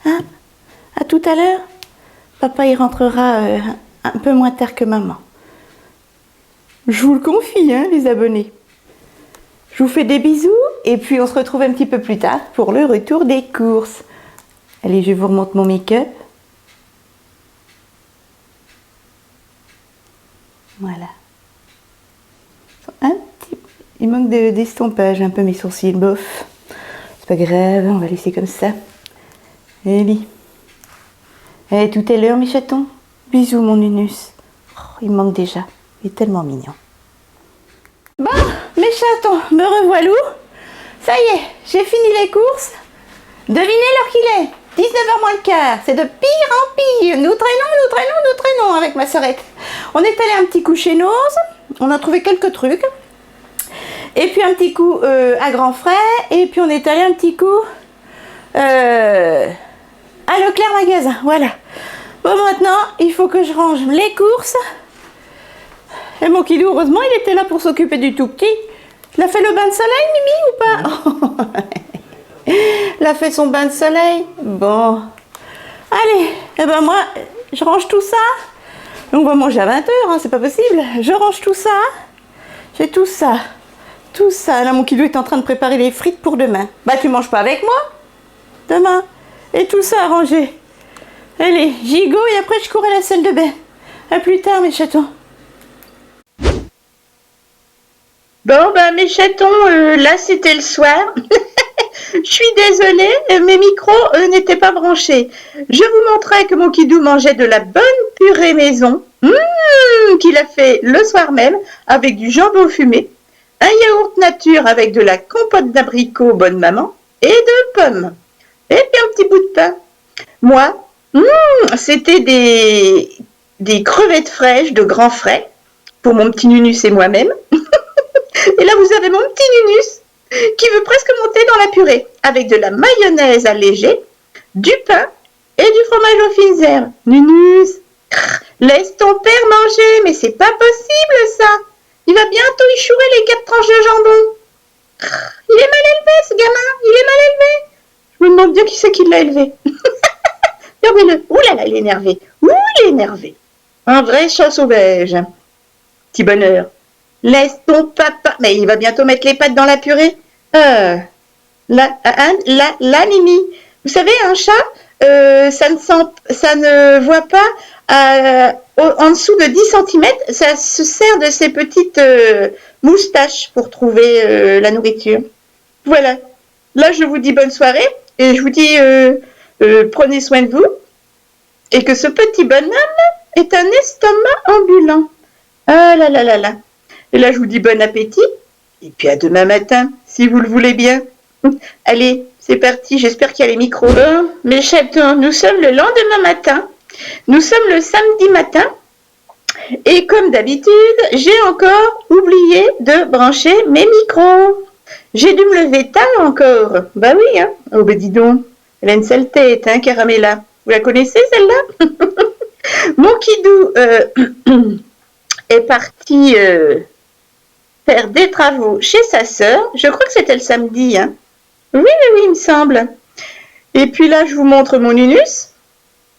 Hein? À tout à l'heure. Papa, il rentrera un peu moins tard que maman. Je vous le confie, hein, les abonnés. Je vous fais des bisous et puis on se retrouve un petit peu plus tard pour le retour des courses. Allez, je vous remonte mon make-up. Voilà. Il manque d'estompage un peu mes sourcils, bof. C'est pas grave, on va laisser comme ça. Allez. Allez, tout est l'heure, mes chatons. Bisous, mon Nunus. Oh, il me manque déjà. Il est tellement mignon. Bon, mes chatons, me revoilà. Ça y est, j'ai fini les courses. Devinez l'heure qu'il est. 19h moins le quart. C'est de pire en pire. Nous traînons avec ma sœurette. On est allé un petit coup chez Noz. On a trouvé quelques trucs. Et puis un petit coup à Grand Frais. Et puis on est allé un petit coup à Leclerc Magasin. Voilà. Bon, maintenant, il faut que je range les courses. Et mon Kidou, heureusement, il était là pour s'occuper du tout petit. Il a fait le bain de soleil, Mimi, ou pas? Il a fait son bain de soleil. Bon. Allez, eh ben moi, je range tout ça. On va manger à 20h, hein, c'est pas possible. Je range tout ça. J'ai tout ça. Tout ça. Là, mon Kidou est en train de préparer les frites pour demain. Bah, tu manges pas avec moi? Demain. Et tout ça à ranger. Allez, gigot et après je cours à la salle de bain. À plus tard, mes chatons. Bon, ben mes chatons, là c'était le soir. Je suis désolée, mes micros n'étaient pas branchés. Je vous montrais que mon Kidou mangeait de la bonne purée maison qu'il a fait le soir même avec du jambon fumé, un yaourt nature avec de la compote d'abricot bonne maman et de pommes. Et puis un petit bout de pain. Moi, c'était des crevettes fraîches de Grand Frais pour mon petit Nunus et moi-même. Et là, vous avez mon petit Nunus qui veut presque monter dans la purée avec de la mayonnaise allégée, du pain et du fromage aux fines herbes. Nunus, laisse ton père manger, mais c'est pas possible ça. Il va bientôt y chourer les 4 tranches de jambon. Il est mal élevé ce gamin, il est mal élevé. Je me demande bien qui c'est qui l'a élevé. Regardez-le, ouh là là, il est énervé. Ouh, il est énervé. Un vrai chat sauvage. Petit bonheur. Laisse ton papa. Mais il va bientôt mettre les pattes dans la purée. Là, Nini. Vous savez, un chat, ça ne voit pas en dessous de 10 cm. Ça se sert de ses petites moustaches pour trouver la nourriture. Voilà. Là, je vous dis bonne soirée. Et je vous dis, prenez soin de vous. Et que ce petit bonhomme est un estomac ambulant. Ah là là là là. Et là, je vous dis bon appétit. Et puis à demain matin, si vous le voulez bien. Allez, c'est parti. J'espère qu'il y a les micros. Mes chatons, nous sommes le lendemain matin. Nous sommes le samedi matin. Et comme d'habitude, j'ai encore oublié de brancher mes micros. J'ai dû me lever tard encore. Bah oui, hein. Oh, bah dis donc. Elle a une sale tête, hein, Caramella. Vous la connaissez, celle-là? Mon Kidou est parti faire des travaux chez sa sœur. Je crois que c'était le samedi. Hein. Oui, il me semble. Et puis là, je vous montre mon Nunus,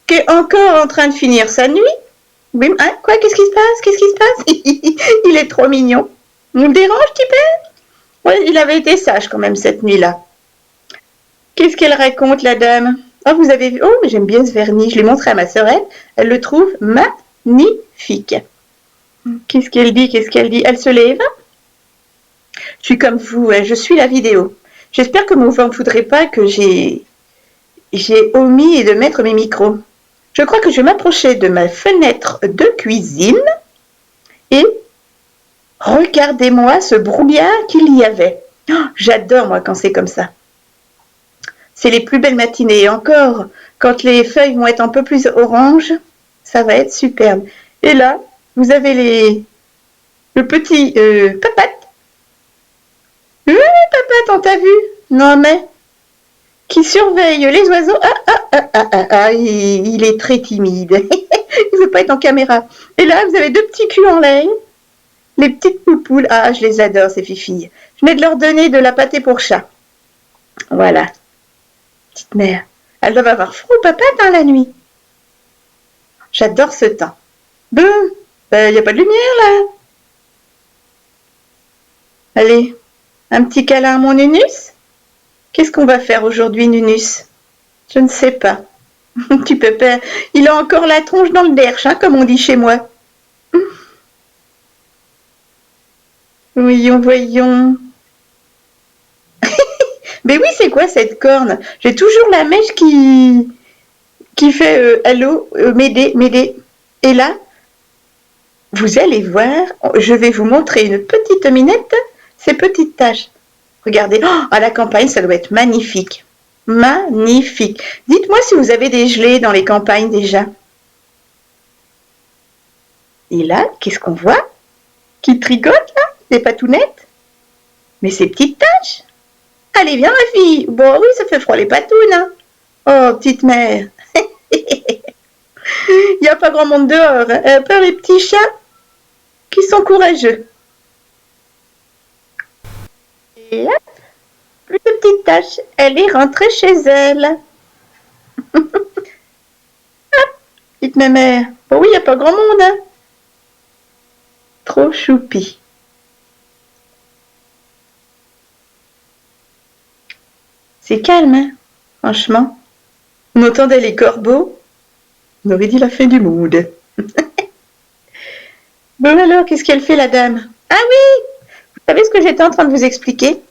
qui est encore en train de finir sa nuit. Oui, hein, quoi? Qu'est-ce qui se passe? Il est trop mignon. On me dérange, petit père? Oui, il avait été sage quand même cette nuit-là. Qu'est-ce qu'elle raconte, la dame? Oh, vous avez vu? Oh, mais j'aime bien ce vernis. Je l'ai montré à ma sœurette. Elle le trouve magnifique. Qu'est-ce qu'elle dit? Elle se lève? Je suis comme vous, hein, je suis la vidéo. J'espère que vous ne voudrez pas que j'ai omis de mettre mes micros. Je crois que je vais m'approcher de ma fenêtre de cuisine et regardez-moi ce brouillard qu'il y avait. Oh, j'adore, moi, quand c'est comme ça. C'est les plus belles matinées. Et encore, quand les feuilles vont être un peu plus orange, ça va être superbe. Et là, vous avez Le petit Papate. Oui, Papate, on t'a vu? Non, mais qui surveille les oiseaux. Il est très timide. Il veut pas être en caméra. Et là, vous avez deux petits culs en laine. Les petites poupoules. Ah, je les adore, ces filles. Je venais de leur donner de la pâtée pour chat. Voilà. Petite mère. Elles doivent avoir froid, Papate, hein, la nuit. J'adore ce temps. Boum. Il n'y a pas de lumière, là. Allez. Un petit câlin à mon Nunus. Qu'est-ce qu'on va faire aujourd'hui, Nunus? Je ne sais pas. Tu peux pas. Il a encore la tronche dans le derche, hein, comme on dit chez moi. Voyons, voyons. Mais oui, c'est quoi cette corne? J'ai toujours la mèche qui fait allô, m'aider, m'aider. Et là, vous allez voir, je vais vous montrer une petite minette, ces petites taches. Regardez, à la campagne, ça doit être magnifique. Magnifique. Dites-moi si vous avez des gelées dans les campagnes déjà. Et là, qu'est-ce qu'on voit? Qui tricote là? Des patounettes? Mais ces petites taches? Allez, viens ma fille. Bon oui, ça fait froid les patounes. Hein. Oh, petite mère. Il n'y a pas grand monde dehors. À part les petits chats qui sont courageux. Et hop, plus de petites taches. Elle est rentrée chez elle. Hop, petite mère. Bon oui, il n'y a pas grand monde. Hein. Trop choupi. C'est calme, hein, franchement. On entendait les corbeaux. On aurait dit la fin du monde. Bon alors, qu'est-ce qu'elle fait la dame? Ah oui! Vous savez ce que j'étais en train de vous expliquer?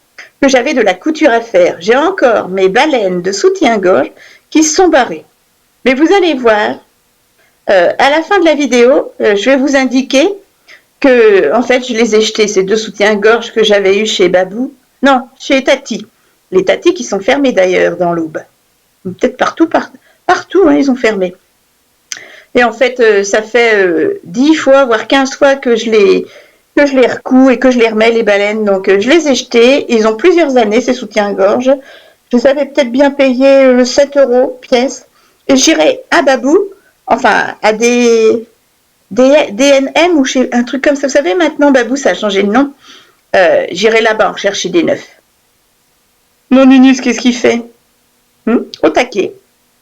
Que j'avais de la couture à faire. J'ai encore mes baleines de soutien-gorge qui se sont barrées. Mais vous allez voir, à la fin de la vidéo, je vais vous indiquer que, en fait, je les ai jetés, ces deux soutiens-gorge que j'avais eus chez Babou. Non, chez Tati. Les Tati qui sont fermés d'ailleurs dans l'Aube. Peut-être partout, hein, ils ont fermé. Et en fait, ça fait 10 fois, voire 15 fois que je les recouds et que je les remets, les baleines. Donc, je les ai jetés. Ils ont plusieurs années, ces soutiens-gorge. Je les avais peut-être bien payés 7 € pièce. Et j'irai à Babou, enfin, à des DNM ou chez un truc comme ça. Vous savez, maintenant, Babou, ça a changé de nom. J'irai là-bas en chercher des neufs. Mon Nunus, qu'est-ce qu'il fait? Au taquet.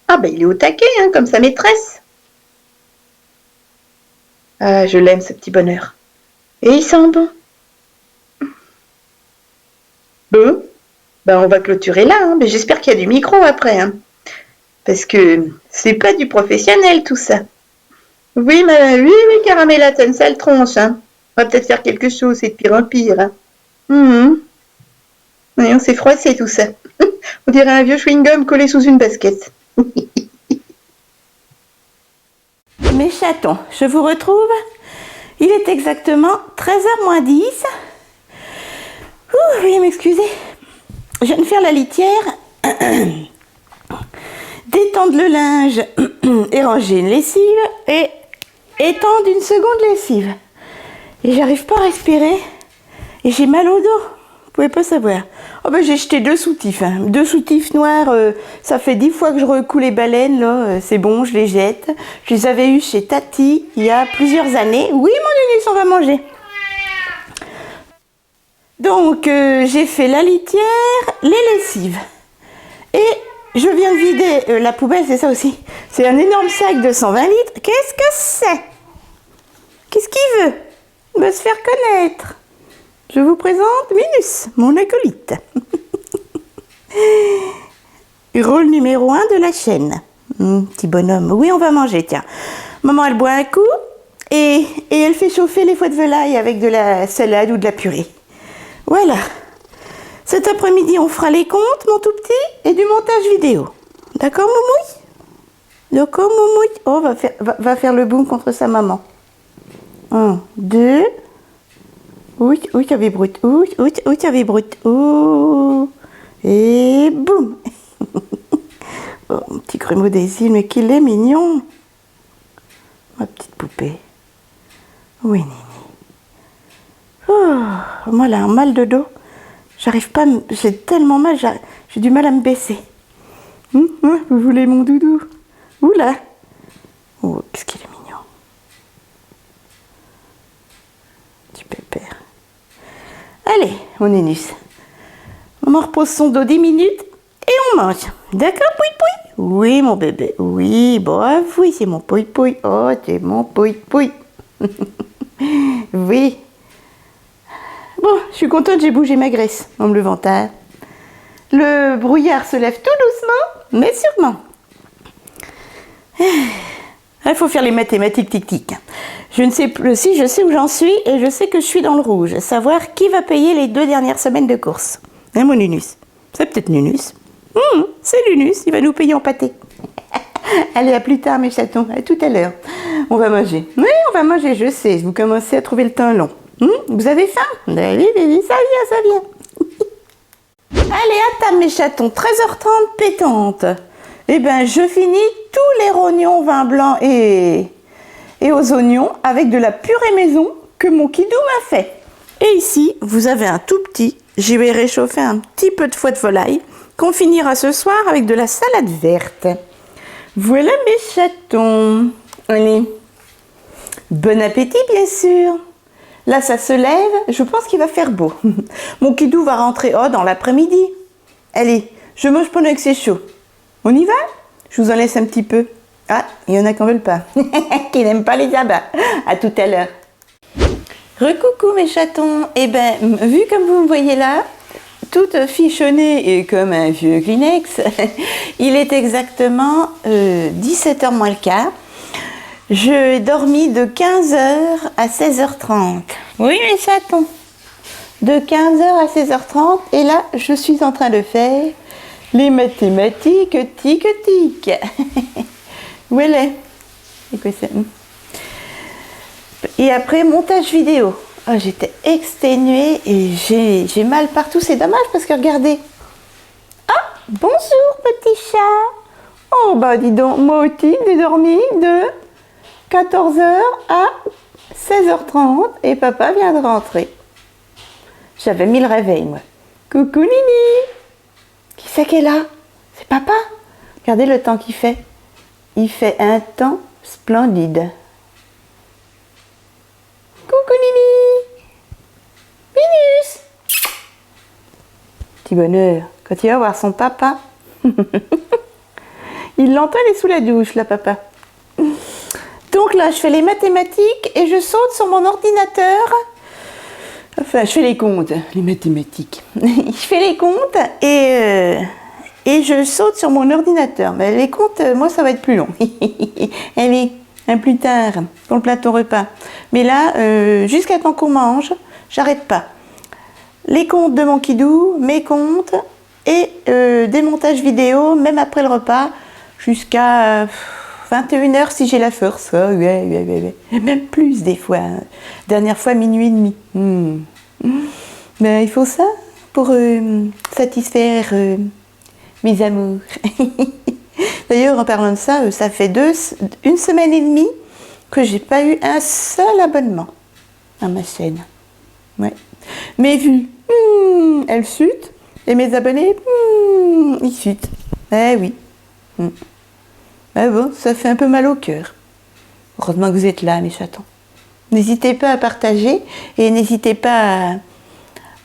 Ah ben, il est au taquet, hein, comme sa maîtresse. Ah, je l'aime, ce petit bonheur. Et il sent bon. Bon, ben on va clôturer là, hein. Mais j'espère qu'il y a du micro après, hein. Parce que c'est pas du professionnel tout ça. Oui, oui, Caramella, t'as une sale tronche, hein. On va peut-être faire quelque chose, c'est de pire en pire, hein. Oui, on s'est froissé tout ça. On dirait un vieux chewing-gum collé sous une basket. Mes chatons, je vous retrouve. Il est exactement 13h moins 10. Veuillez m'excuser. Je viens de faire la litière, détendre le linge et ranger une lessive et étendre une seconde lessive. Et j'arrive pas à respirer et j'ai mal au dos. Vous pouvez pas savoir. Oh ben j'ai jeté deux soutifs. Hein. Deux soutifs noirs, ça fait 10 fois que je recouds les baleines, là. C'est bon, je les jette. Je les avais eus chez Tati il y a plusieurs années. Oui, mon Ulysse, on va manger. Donc, j'ai fait la litière, les lessives. Et je viens de vider la poubelle, c'est ça aussi. C'est un énorme sac de 120 litres. Qu'est-ce que c'est? Qu'est-ce qu'il veut? Me se faire connaître. Je vous présente Minus, mon acolyte. Rôle numéro 1 de la chaîne. Petit bonhomme. Oui, on va manger, tiens. Maman, elle boit un coup et elle fait chauffer les foies de volaille avec de la salade ou de la purée. Voilà. Cet après-midi, on fera les comptes, mon tout petit, et du montage vidéo. D'accord, Moumouille? D'accord, Moumouille? Oh, va faire le boum contre sa maman. 1, 2... Oui, tu avais brut. Oui, tu avais brut. Oh. Et boum. Oh, mon petit grumeau des îles, mais qu'il est mignon. Ma petite poupée. Oui, Nini. Moi, là, un mal de dos. J'arrive pas, j'ai tellement mal, j'ai du mal à me baisser. Vous voulez mon doudou? Oula! Oh, qu'est-ce qu'il est mignon. Petit pépère. Allez, mon nénus. On repose son dos 10 minutes et on mange. D'accord, pouille pouille? Oui, mon bébé. Oui, bon, oui, c'est mon pouille pouille. Oh, c'est mon pouille pouille. Oui. Bon, je suis contente, j'ai bougé ma graisse en me levant tard. Le brouillard se lève tout doucement, mais sûrement. Il faut faire les mathématiques tic-tic. Je ne sais plus si je sais où j'en suis et je sais que je suis dans le rouge. Savoir qui va payer les 2 dernières semaines de course. Hein, mon Nunus? C'est peut-être Nunus. C'est Nunus, il va nous payer en pâté. Allez, à plus tard mes chatons, à tout à l'heure. On va manger. Oui, on va manger, je sais, vous commencez à trouver le temps long. Vous avez faim? Allez, ça vient, ça vient. Allez, à table mes chatons, 13h30 pétante. Eh ben, je finis tous les rognons vin blanc et aux oignons avec de la purée maison que mon kidou m'a fait. Et ici, vous avez un tout petit, j'y vais réchauffer un petit peu de foie de volaille qu'on finira ce soir avec de la salade verte. Voilà mes chatons. Allez, bon appétit bien sûr. Là, ça se lève, je pense qu'il va faire beau. Mon kidou va rentrer dans l'après-midi. Allez, je mange pendant que c'est chaud. On y va? Je vous en laisse un petit peu. Ah, il y en a qui n'en veulent pas. Qui n'aiment pas les abats. À tout à l'heure. Recoucou mes chatons. Eh ben, vu comme vous me voyez là, toute fichonnée et comme un vieux Kleenex, il est exactement 17h moins le quart. J'ai dormi de 15h à 16h30. Oui, mes chatons. De 15h à 16h30. Et là, je suis en train de faire les mathématiques tic-tic. Où elle est? C'est quoi ça? Et après, montage vidéo. Oh, j'étais exténuée et j'ai mal partout. C'est dommage parce que regardez. Ah, bonjour petit chat. Oh, bah dis donc, moi aussi, j'ai dormi de 14h à 16h30 et papa vient de rentrer. J'avais mis le réveil, moi. Coucou Nini. Qui c'est qui est là? C'est papa. Regardez le temps qu'il fait. Il fait un temps splendide. Coucou Nini. Minus. Petit bonheur. Quand il va voir son papa. Il l'entend, il est sous la douche, là, papa. Donc là, je fais les mathématiques et je saute sur mon ordinateur. Enfin, je fais les comptes, les mathématiques. Je fais les comptes et je saute sur mon ordinateur. Mais les comptes, moi, ça va être plus long. Allez, un plus tard, pour le plateau repas. Mais là, jusqu'à temps qu'on mange, j'arrête pas. Les comptes de mon kidou, mes comptes et des montages vidéo, même après le repas, jusqu'à 21h si j'ai la force. Oh, ouais. Même plus des fois. Dernière fois, minuit et demi. Mais il faut ça pour satisfaire mes amours. D'ailleurs, en parlant de ça, ça fait 1 semaine et demie que j'ai pas eu un seul abonnement à ma chaîne. Ouais. Mes vues, elles chutent. Et mes abonnés, ils chutent. Eh oui. Mais bon, ça fait un peu mal au cœur. Heureusement que vous êtes là, mes chatons. N'hésitez pas à partager et n'hésitez pas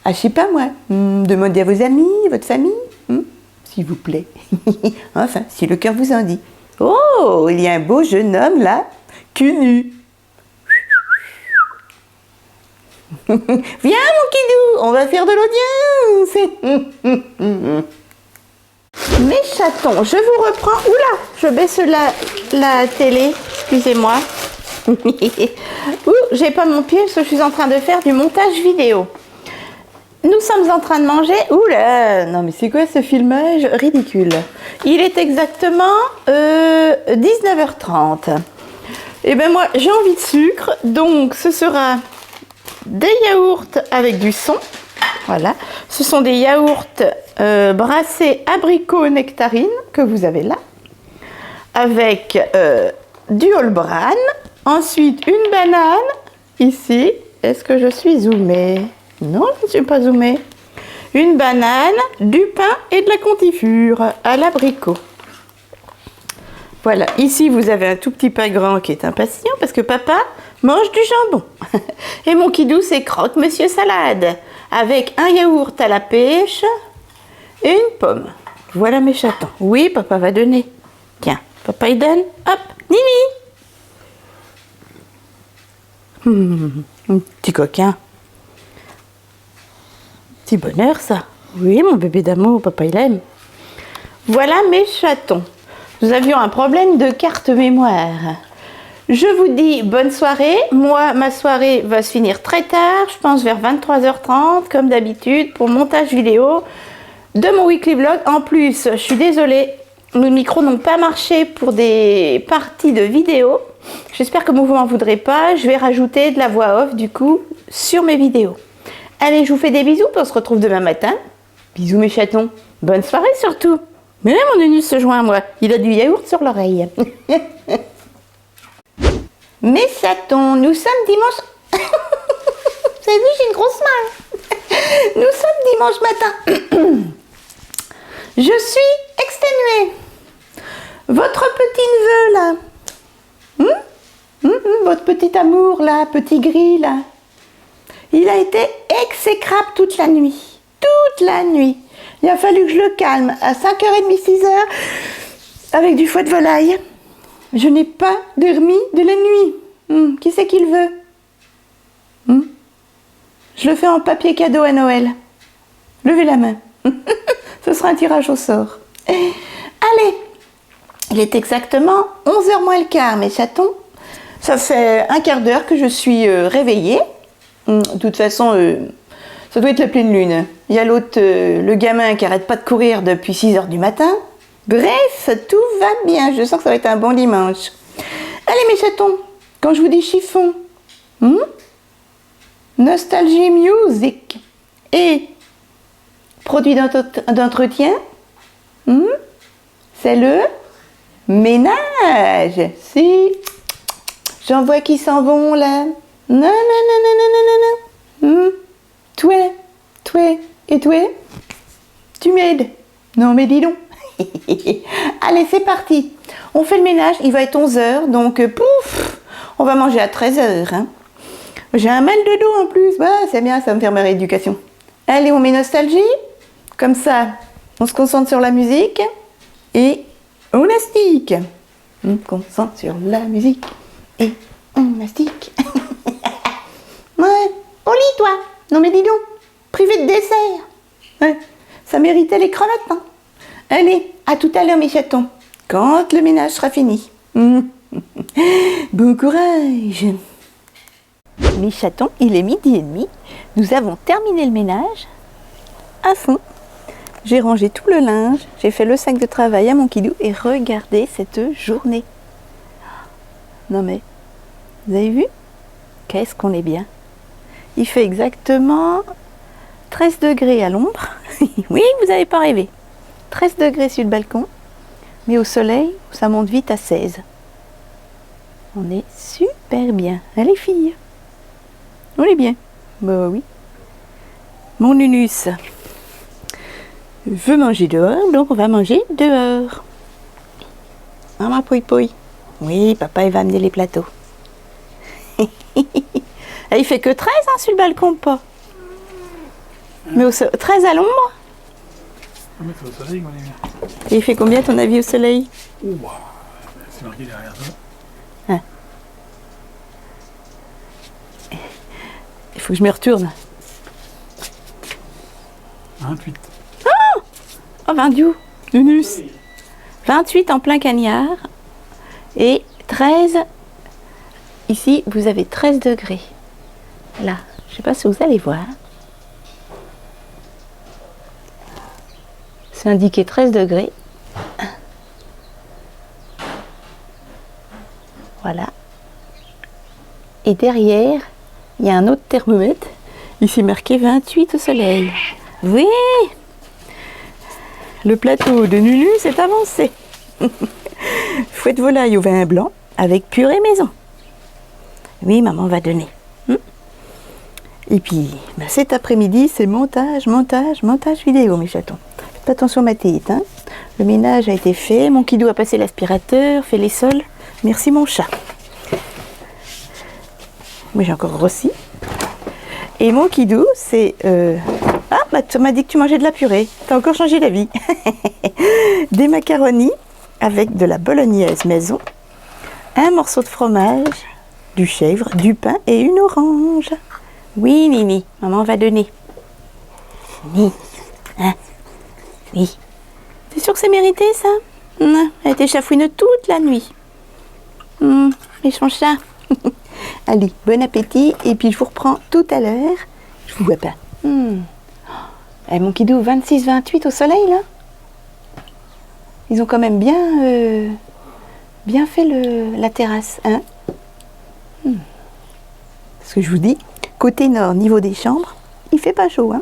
à je sais pas moi, demander à vos amis, votre famille, s'il vous plaît. Enfin, si le cœur vous en dit. Oh, il y a un beau jeune homme là, cul nu. Viens mon kidou, on va faire de l'audience. Mes chatons, je vous reprends. Oula, je baisse la télé, excusez-moi. J'ai pas mon pied parce que je suis en train de faire du montage vidéo. Nous sommes en train de manger. Oula, non mais c'est quoi ce filmage ridicule? Il est exactement 19h30. Et ben moi j'ai envie de sucre, donc ce sera des yaourts avec du son. Voilà, ce sont des yaourts brassés abricot nectarine que vous avez là, avec du All Bran, ensuite une banane ici Est-ce que je suis zoomée? Non, je ne suis pas zoomée. Une banane, du pain et de la confiture à l'abricot. Voilà, ici vous avez un tout petit pain grand qui est impatient parce que papa mange du jambon. Et mon kidou c'est croque monsieur salade avec un yaourt à la pêche et une pomme. Voilà mes chatons. Oui, papa va donner. Tiens, papa il donne. Hop, Nini. Un petit coquin. Petit bonheur ça. Oui, mon bébé d'amour, papa il aime. Voilà mes chatons. Nous avions un problème de carte mémoire. Je vous dis bonne soirée. Moi, ma soirée va se finir très tard, je pense vers 23h30, comme d'habitude, pour montage vidéo de mon weekly vlog. En plus, je suis désolée, nos micros n'ont pas marché pour des parties de vidéo. J'espère que vous m'en voudrez pas. Je vais rajouter de la voix off, du coup, sur mes vidéos. Allez, je vous fais des bisous, puis on se retrouve demain matin. Bisous mes chatons. Bonne soirée surtout. Mais là, mon Unus se joint à moi. Il a du yaourt sur l'oreille. Mes chatons, nous sommes dimanche... Vous avez vu, j'ai une grosse main. Nous sommes dimanche matin. Je suis exténuée. Votre petit neveu, là. Votre petit amour, là, petit gris, là. Il a été exécrable toute la nuit. Toute la nuit. Il a fallu que je le calme à 5h30, 6h avec du foie de volaille. Je n'ai pas dormi de la nuit. Qui c'est qui le veut? Je le fais en papier cadeau à Noël. Levez la main. Ce sera un tirage au sort. Allez, il est exactement 11h moins le quart, mes chatons. Ça fait un quart d'heure que je suis réveillée. De toute façon... ça doit être la pleine lune. Il y a l'autre, le gamin qui arrête pas de courir depuis 6h du matin. Bref, tout va bien. Je sens que ça va être un bon dimanche. Allez mes chatons, quand je vous dis chiffon, nostalgie music et produit d'entretien, c'est le ménage. Si, j'en vois qui s'en vont là. Non. Toi, et toi, tu m'aides? Non mais dis donc. Allez, c'est parti. On fait le ménage, il va être 11h, donc pouf, on va manger à 13h. Hein. J'ai un mal de dos en plus, bah, c'est bien, ça va me faire ma rééducation. Allez, on met nostalgie, comme ça, on se concentre sur la musique et on astique. On se concentre sur la musique et on astique. Ouais, au lit toi. Non mais dis donc, privé de dessert. Ouais, ça méritait les crevettes. Hein. Allez, à tout à l'heure mes chatons, quand le ménage sera fini. Bon courage. Mes chatons, il est 12h30. Nous avons terminé le ménage à fond. J'ai rangé tout le linge, j'ai fait le sac de travail à mon kidou et regardez cette journée. Non mais, vous avez vu? Qu'est-ce qu'on est bien. Il fait exactement 13 degrés à l'ombre. Oui, vous n'avez pas rêvé. 13 degrés sur le balcon, mais au soleil, ça monte vite à 16. On est super bien. Hein, les filles? On est bien. Bah oui. Mon Nunus veut manger dehors, donc on va manger dehors. Maman pouille. Oui, papa, il va amener les plateaux. Et il fait que 13 hein, sur le balcon, pas. Mais 13 à l'ombre. Mais c'est au soleil qu'on est bien. Et il fait combien ton avis au soleil? C'est marqué derrière ça. Hein. Il faut que je me retourne. 28. Oh, 28. Nunus. 28 en plein cagnard. Et 13. Ici, vous avez 13 degrés. Là, je ne sais pas si vous allez voir. C'est indiqué 13 degrés. Voilà. Et derrière, il y a un autre thermomètre. Ici marqué 28 au soleil. Oui! Le plateau de Nunus est avancé. Fouet de volaille au vin blanc avec purée maison. Oui, maman va donner. Et puis, ben, cet après-midi, c'est montage vidéo, mes chatons. Faites attention, ma tête, hein. Le ménage a été fait, mon kidou a passé l'aspirateur, fait les sols. Merci, mon chat. Moi, j'ai encore grossi. Et mon kidou, c'est... Ah, bah, tu m'as dit que tu mangeais de la purée. T'as encore changé d'avis. Des macaronis avec de la bolognaise maison, un morceau de fromage, du chèvre, du pain et une orange. Oui, Mimi, maman va donner. Mimi, hein? Oui. T'es sûr que c'est mérité, ça? Elle a été chafouine toute la nuit. Méchant chat. Allez, bon appétit, et puis je vous reprends tout à l'heure. Je vous vois pas. Eh, mon kidou, 26-28 au soleil, là. Ils ont quand même bien fait la terrasse, hein. Ce que je vous dis, côté nord, niveau des chambres, il fait pas chaud, hein.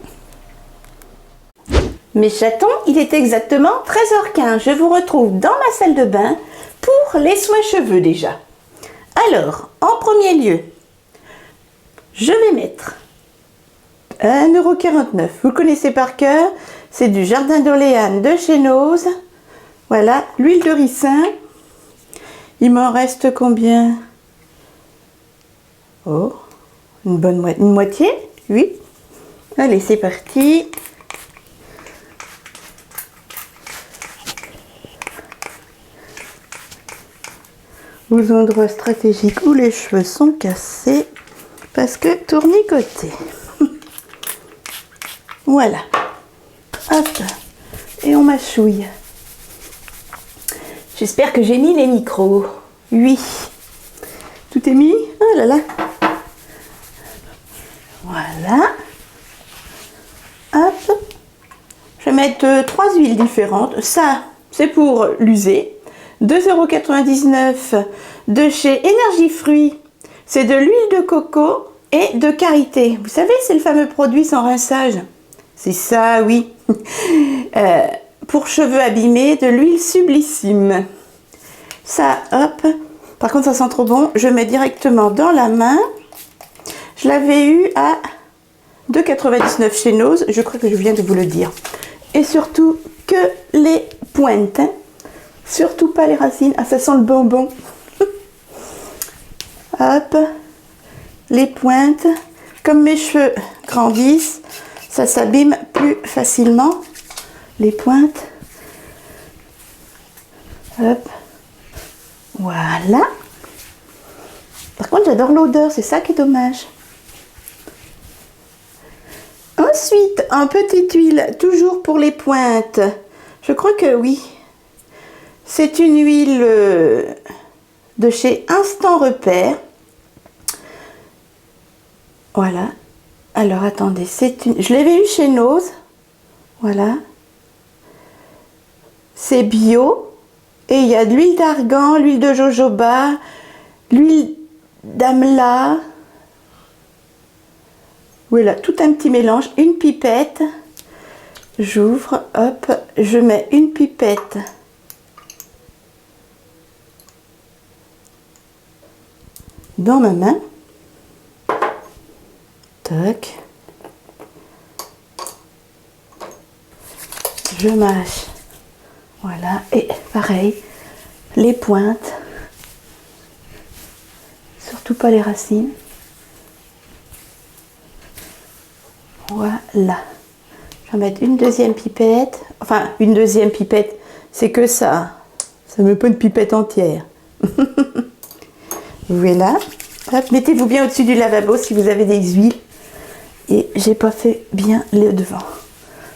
Mes chatons, il est exactement 13h15. Je vous retrouve dans ma salle de bain pour les soins cheveux déjà. Alors, en premier lieu, je vais mettre 1,49 €. Vous le connaissez par cœur, c'est du Jardin d'Orléans de chez Nose. Voilà, l'huile de ricin. Il m'en reste combien? Oh, une moitié, oui. Allez, c'est parti. Aux endroits stratégiques où les cheveux sont cassés, parce que tournicotés. Voilà. Hop. Et on mâchouille. J'espère que j'ai mis les micros. Oui. Tout est mis? Oh là là. Voilà. Hop. Je vais mettre 3 huiles différentes. Ça, c'est pour l'user. 2,99 € de chez Énergie Fruits. C'est de l'huile de coco et de karité. Vous savez, c'est le fameux produit sans rinçage. C'est ça, oui. Pour cheveux abîmés, de l'huile Sublissime. Ça, hop. Par contre, ça sent trop bon. Je mets directement dans la main. Je l'avais eu à 2,99 € chez Nose. Je crois que je viens de vous le dire. Et surtout, que les pointes. Hein. Surtout pas les racines. Ah, ça sent le bonbon. Hop. Les pointes. Comme mes cheveux grandissent, ça s'abîme plus facilement. Les pointes. Hop. Voilà. Par contre, j'adore l'odeur. C'est ça qui est dommage. Ensuite, en petite huile, toujours pour les pointes. Je crois que oui. C'est une huile de chez Instant Repère. Voilà. Alors, attendez. Je l'avais eu chez Nose. Voilà. C'est bio. Et il y a de l'huile d'argan, l'huile de jojoba, l'huile d'amla. Voilà, tout un petit mélange. Une pipette. J'ouvre, hop, je mets une pipette dans ma main. Toc. Je mâche. Voilà, et pareil, les pointes. Surtout pas les racines. Voilà. Je vais mettre une deuxième pipette. Enfin, une deuxième pipette, c'est que ça. Ça ne met pas une pipette entière. Voilà. Hop, mettez-vous bien au-dessus du lavabo si vous avez des huiles. Et j'ai pas fait bien le devant.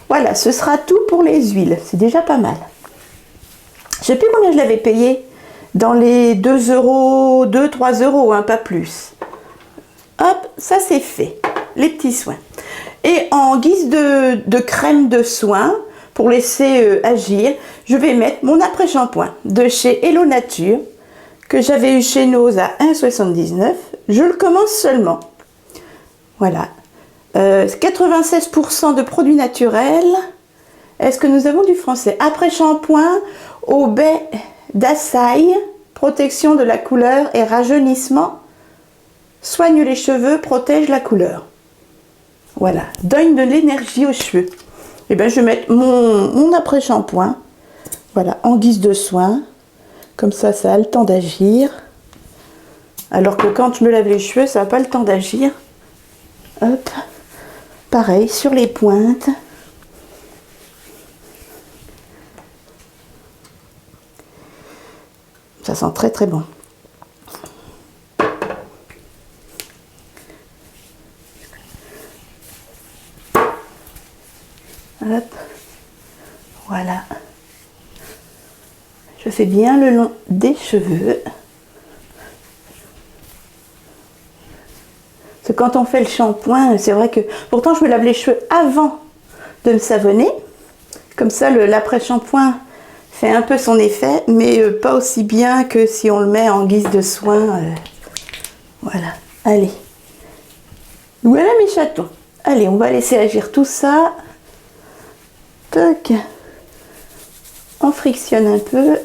Voilà, ce sera tout pour les huiles. C'est déjà pas mal. Je sais plus combien je l'avais payé. Dans les 2 €, 2-3 €, hein, pas plus. Hop, ça c'est fait. Les petits soins. Et en guise de crème de soin, pour laisser agir, je vais mettre mon après-shampoing de chez Hello Nature, que j'avais eu chez Nose à 1,79 €. Je le commence seulement. Voilà. 96% de produits naturels. Est-ce que nous avons du français? Après-shampoing au baie d'açaï, protection de la couleur et rajeunissement. Soigne les cheveux, protège la couleur. Voilà, donne de l'énergie aux cheveux. Et bien, je vais mettre mon après-shampoing, voilà, en guise de soin. Comme ça a le temps d'agir. Alors que quand je me lave les cheveux, ça n'a pas le temps d'agir. Hop, pareil, sur les pointes. Ça sent très très bon. Hop, voilà. Je fais bien le long des cheveux. Parce que quand on fait le shampoing, c'est vrai que... Pourtant, je me lave les cheveux avant de me savonner. Comme ça, l'après-shampoing fait un peu son effet, mais pas aussi bien que si on le met en guise de soin. Voilà, allez. Voilà mes chatons. Allez, on va laisser agir tout ça. Toc. On frictionne un peu.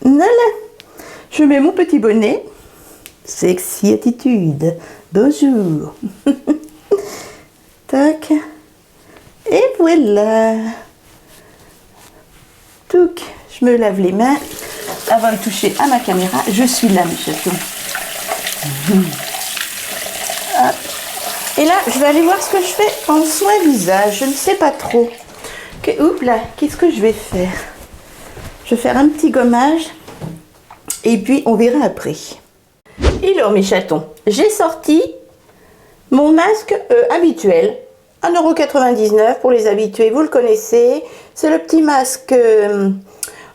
Voilà. Je mets mon petit bonnet. Sexy attitude. Bonjour. Tac. Et voilà. Touc. Je me lave les mains avant de toucher à ma caméra. Je suis là, mes chatons. Hop. Et là, je vais aller voir ce que je fais en soin visage. Je ne sais pas trop. Oups là, qu'est-ce que je vais faire? Je vais faire un petit gommage. Et puis, on verra après. Et alors, mes chatons, j'ai sorti mon masque habituel. 1,99 € pour les habitués, vous le connaissez. C'est le petit masque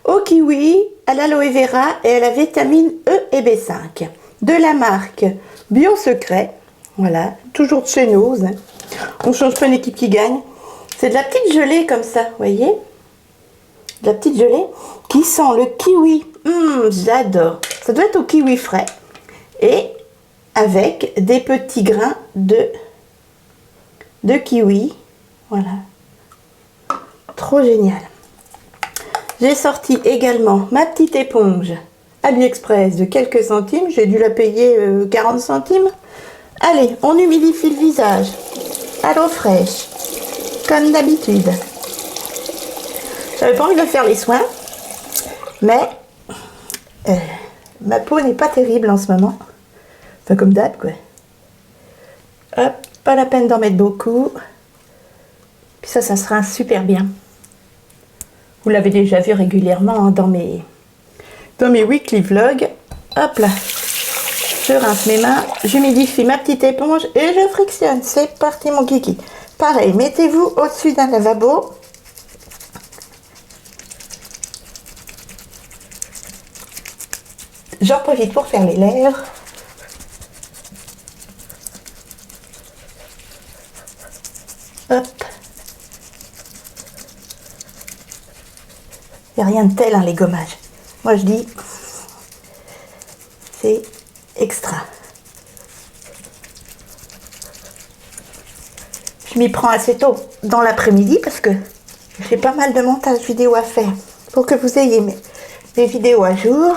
au kiwi, à l'aloe vera et à la vitamine E et B5. De la marque Bio Secret. Voilà, toujours de chez Nose. On ne change pas une équipe qui gagne. C'est de la petite gelée comme ça, vous voyez? De la petite gelée qui sent le kiwi. J'adore. Ça doit être au kiwi frais. Et avec des petits grains de kiwi. Voilà. Trop génial. J'ai sorti également ma petite éponge AliExpress de quelques centimes. J'ai dû la payer 40 centimes. Allez, on humidifie le visage à l'eau fraîche, comme d'habitude. J'avais pas envie de faire les soins, mais ma peau n'est pas terrible en ce moment. Enfin, comme d'hab, quoi. Hop, pas la peine d'en mettre beaucoup. Puis ça sera super bien. Vous l'avez déjà vu régulièrement hein, dans mes weekly vlogs. Hop là. Je rince mes mains, j'humidifie ma petite éponge et je frictionne. C'est parti mon kiki. Pareil, mettez-vous au-dessus d'un lavabo. J'en profite pour faire les lèvres. Hop. Il n'y a rien de tel, hein, les gommages. Moi, je dis, c'est extra. Je m'y prends assez tôt dans l'après-midi parce que j'ai pas mal de montage vidéo à faire pour que vous ayez mes vidéos à jour.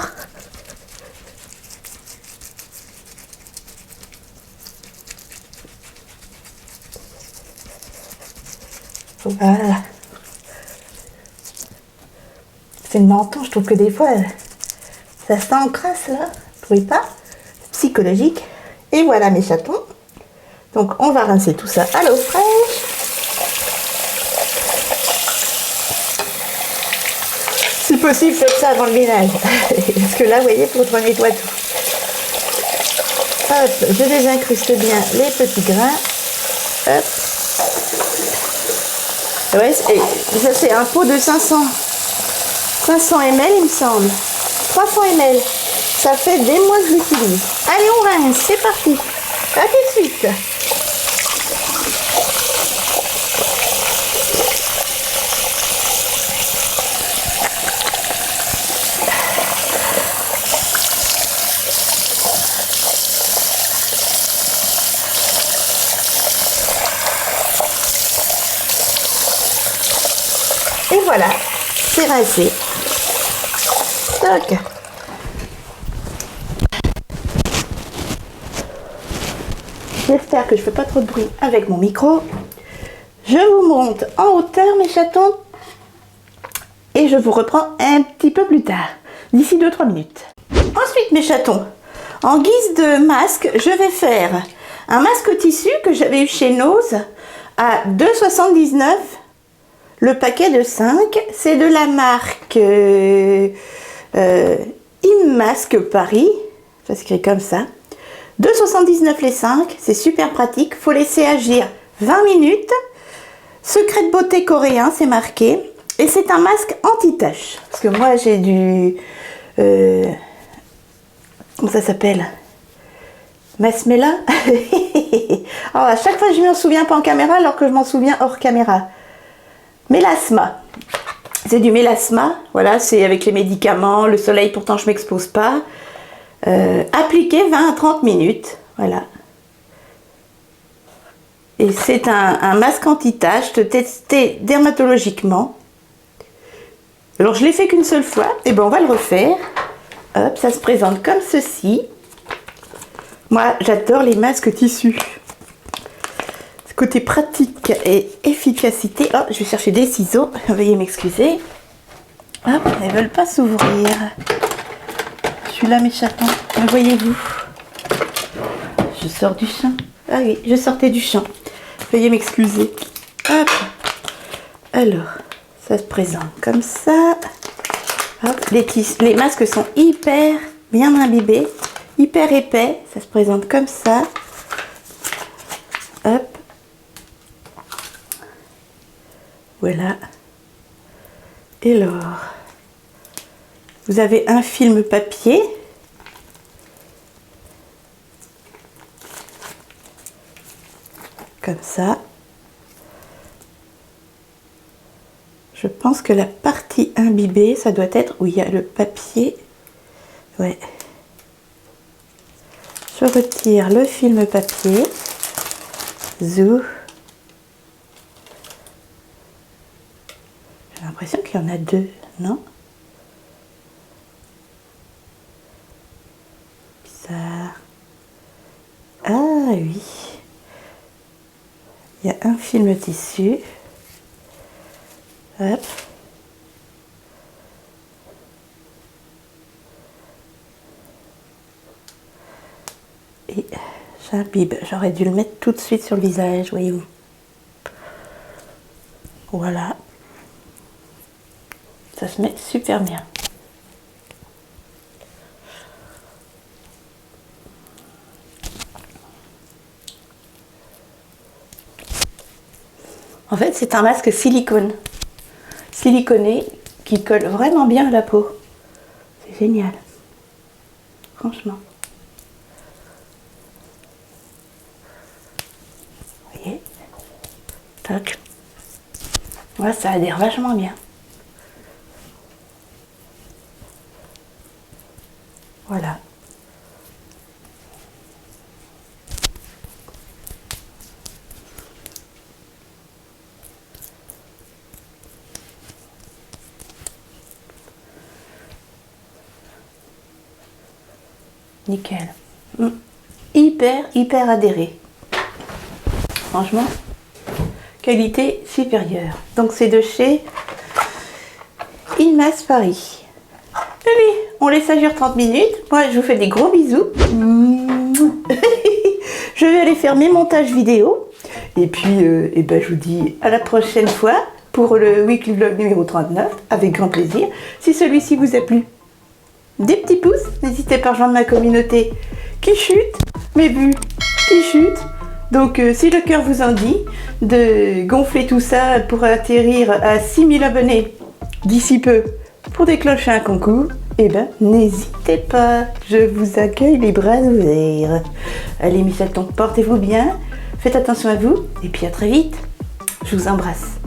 Voilà. C'est le menton, je trouve que des fois ça s'encrasse là, vous trouvez pas? Psychologique. Et voilà mes chatons. Donc on va rincer tout ça à l'eau fraîche. Si possible, faites ça avant le ménage. Parce que là, vous voyez, il faut qu'on nettoie tout. Hop, je désincruste bien les petits grains. Hop. Ouais, et ça c'est un pot de 500 ml il me semble. 300 ml. Ça fait des mois que je l'utilise. Allez, on rince, c'est parti. À tout de suite. Et voilà, c'est rincé. Toc. J'espère que je ne fais pas trop de bruit avec mon micro. Je vous monte en hauteur mes chatons et je vous reprends un petit peu plus tard, d'ici 2-3 minutes. Ensuite mes chatons, en guise de masque, je vais faire un masque tissu que j'avais eu chez Nose à 2,79 €. Le paquet de 5, c'est de la marque Immasque Paris, ça s'écrit comme ça. 2,79 € les 5, c'est super pratique, faut laisser agir 20 minutes. Secret de beauté coréen, c'est marqué. Et c'est un masque anti-tache. Parce que moi j'ai du... comment ça s'appelle? Masmela. Alors, à chaque fois je m'en souviens pas en caméra alors que je m'en souviens hors caméra. Mélasma. C'est du mélasma. Voilà, c'est avec les médicaments, le soleil, pourtant je m'expose pas. Appliqué 20 à 30 minutes. Voilà. Et c'est un masque anti-tache testé dermatologiquement. Alors je l'ai fait qu'une seule fois. Et ben on va le refaire. Hop, ça se présente comme ceci. Moi j'adore les masques tissus. Côté pratique et efficacité. Oh, je vais chercher des ciseaux. Veuillez m'excuser. Hop, elles ne veulent pas s'ouvrir. Je suis là mes chatons. Me voyez-vous? Je sors du champ. Ah oui, je sortais du champ. Veuillez m'excuser. Hop. Alors, ça se présente comme ça. Hop, les masques sont hyper bien imbibés, hyper épais. Ça se présente comme ça. Hop. Voilà. Et alors, vous avez un film papier. Comme ça. Je pense que la partie imbibée, ça doit être où il y a le papier. Ouais. Je retire le film papier. Zou. J'ai l'impression qu'il y en a deux, non? Bizarre. Ah oui. Il y a un film tissu. Hop. Et j'imbibe. J'aurais dû le mettre tout de suite sur le visage, voyez-vous. Voilà. Ça se met super bien. En fait, c'est un masque silicone. Siliconé qui colle vraiment bien à la peau. C'est génial. Franchement. Vous voyez? Toc. Ouais, ça adhère vachement bien. Voilà. Nickel. Hyper adhéré. Franchement, qualité supérieure. Donc c'est de chez Inmas Paris. Allez, on laisse agir 30 minutes. Moi, je vous fais des gros bisous. Je vais aller faire mes montages vidéo. Et puis, je vous dis à la prochaine fois pour le Weekly Vlog numéro 39, avec grand plaisir. Si celui-ci vous a plu, des petits pouces, n'hésitez pas à rejoindre ma communauté qui chute, mes vues qui chutent. Donc si le cœur vous en dit de gonfler tout ça pour atterrir à 6000 abonnés d'ici peu pour déclencher un concours, eh ben n'hésitez pas, je vous accueille les bras ouverts. Allez mes chatons, portez-vous bien, faites attention à vous et puis à très vite. Je vous embrasse.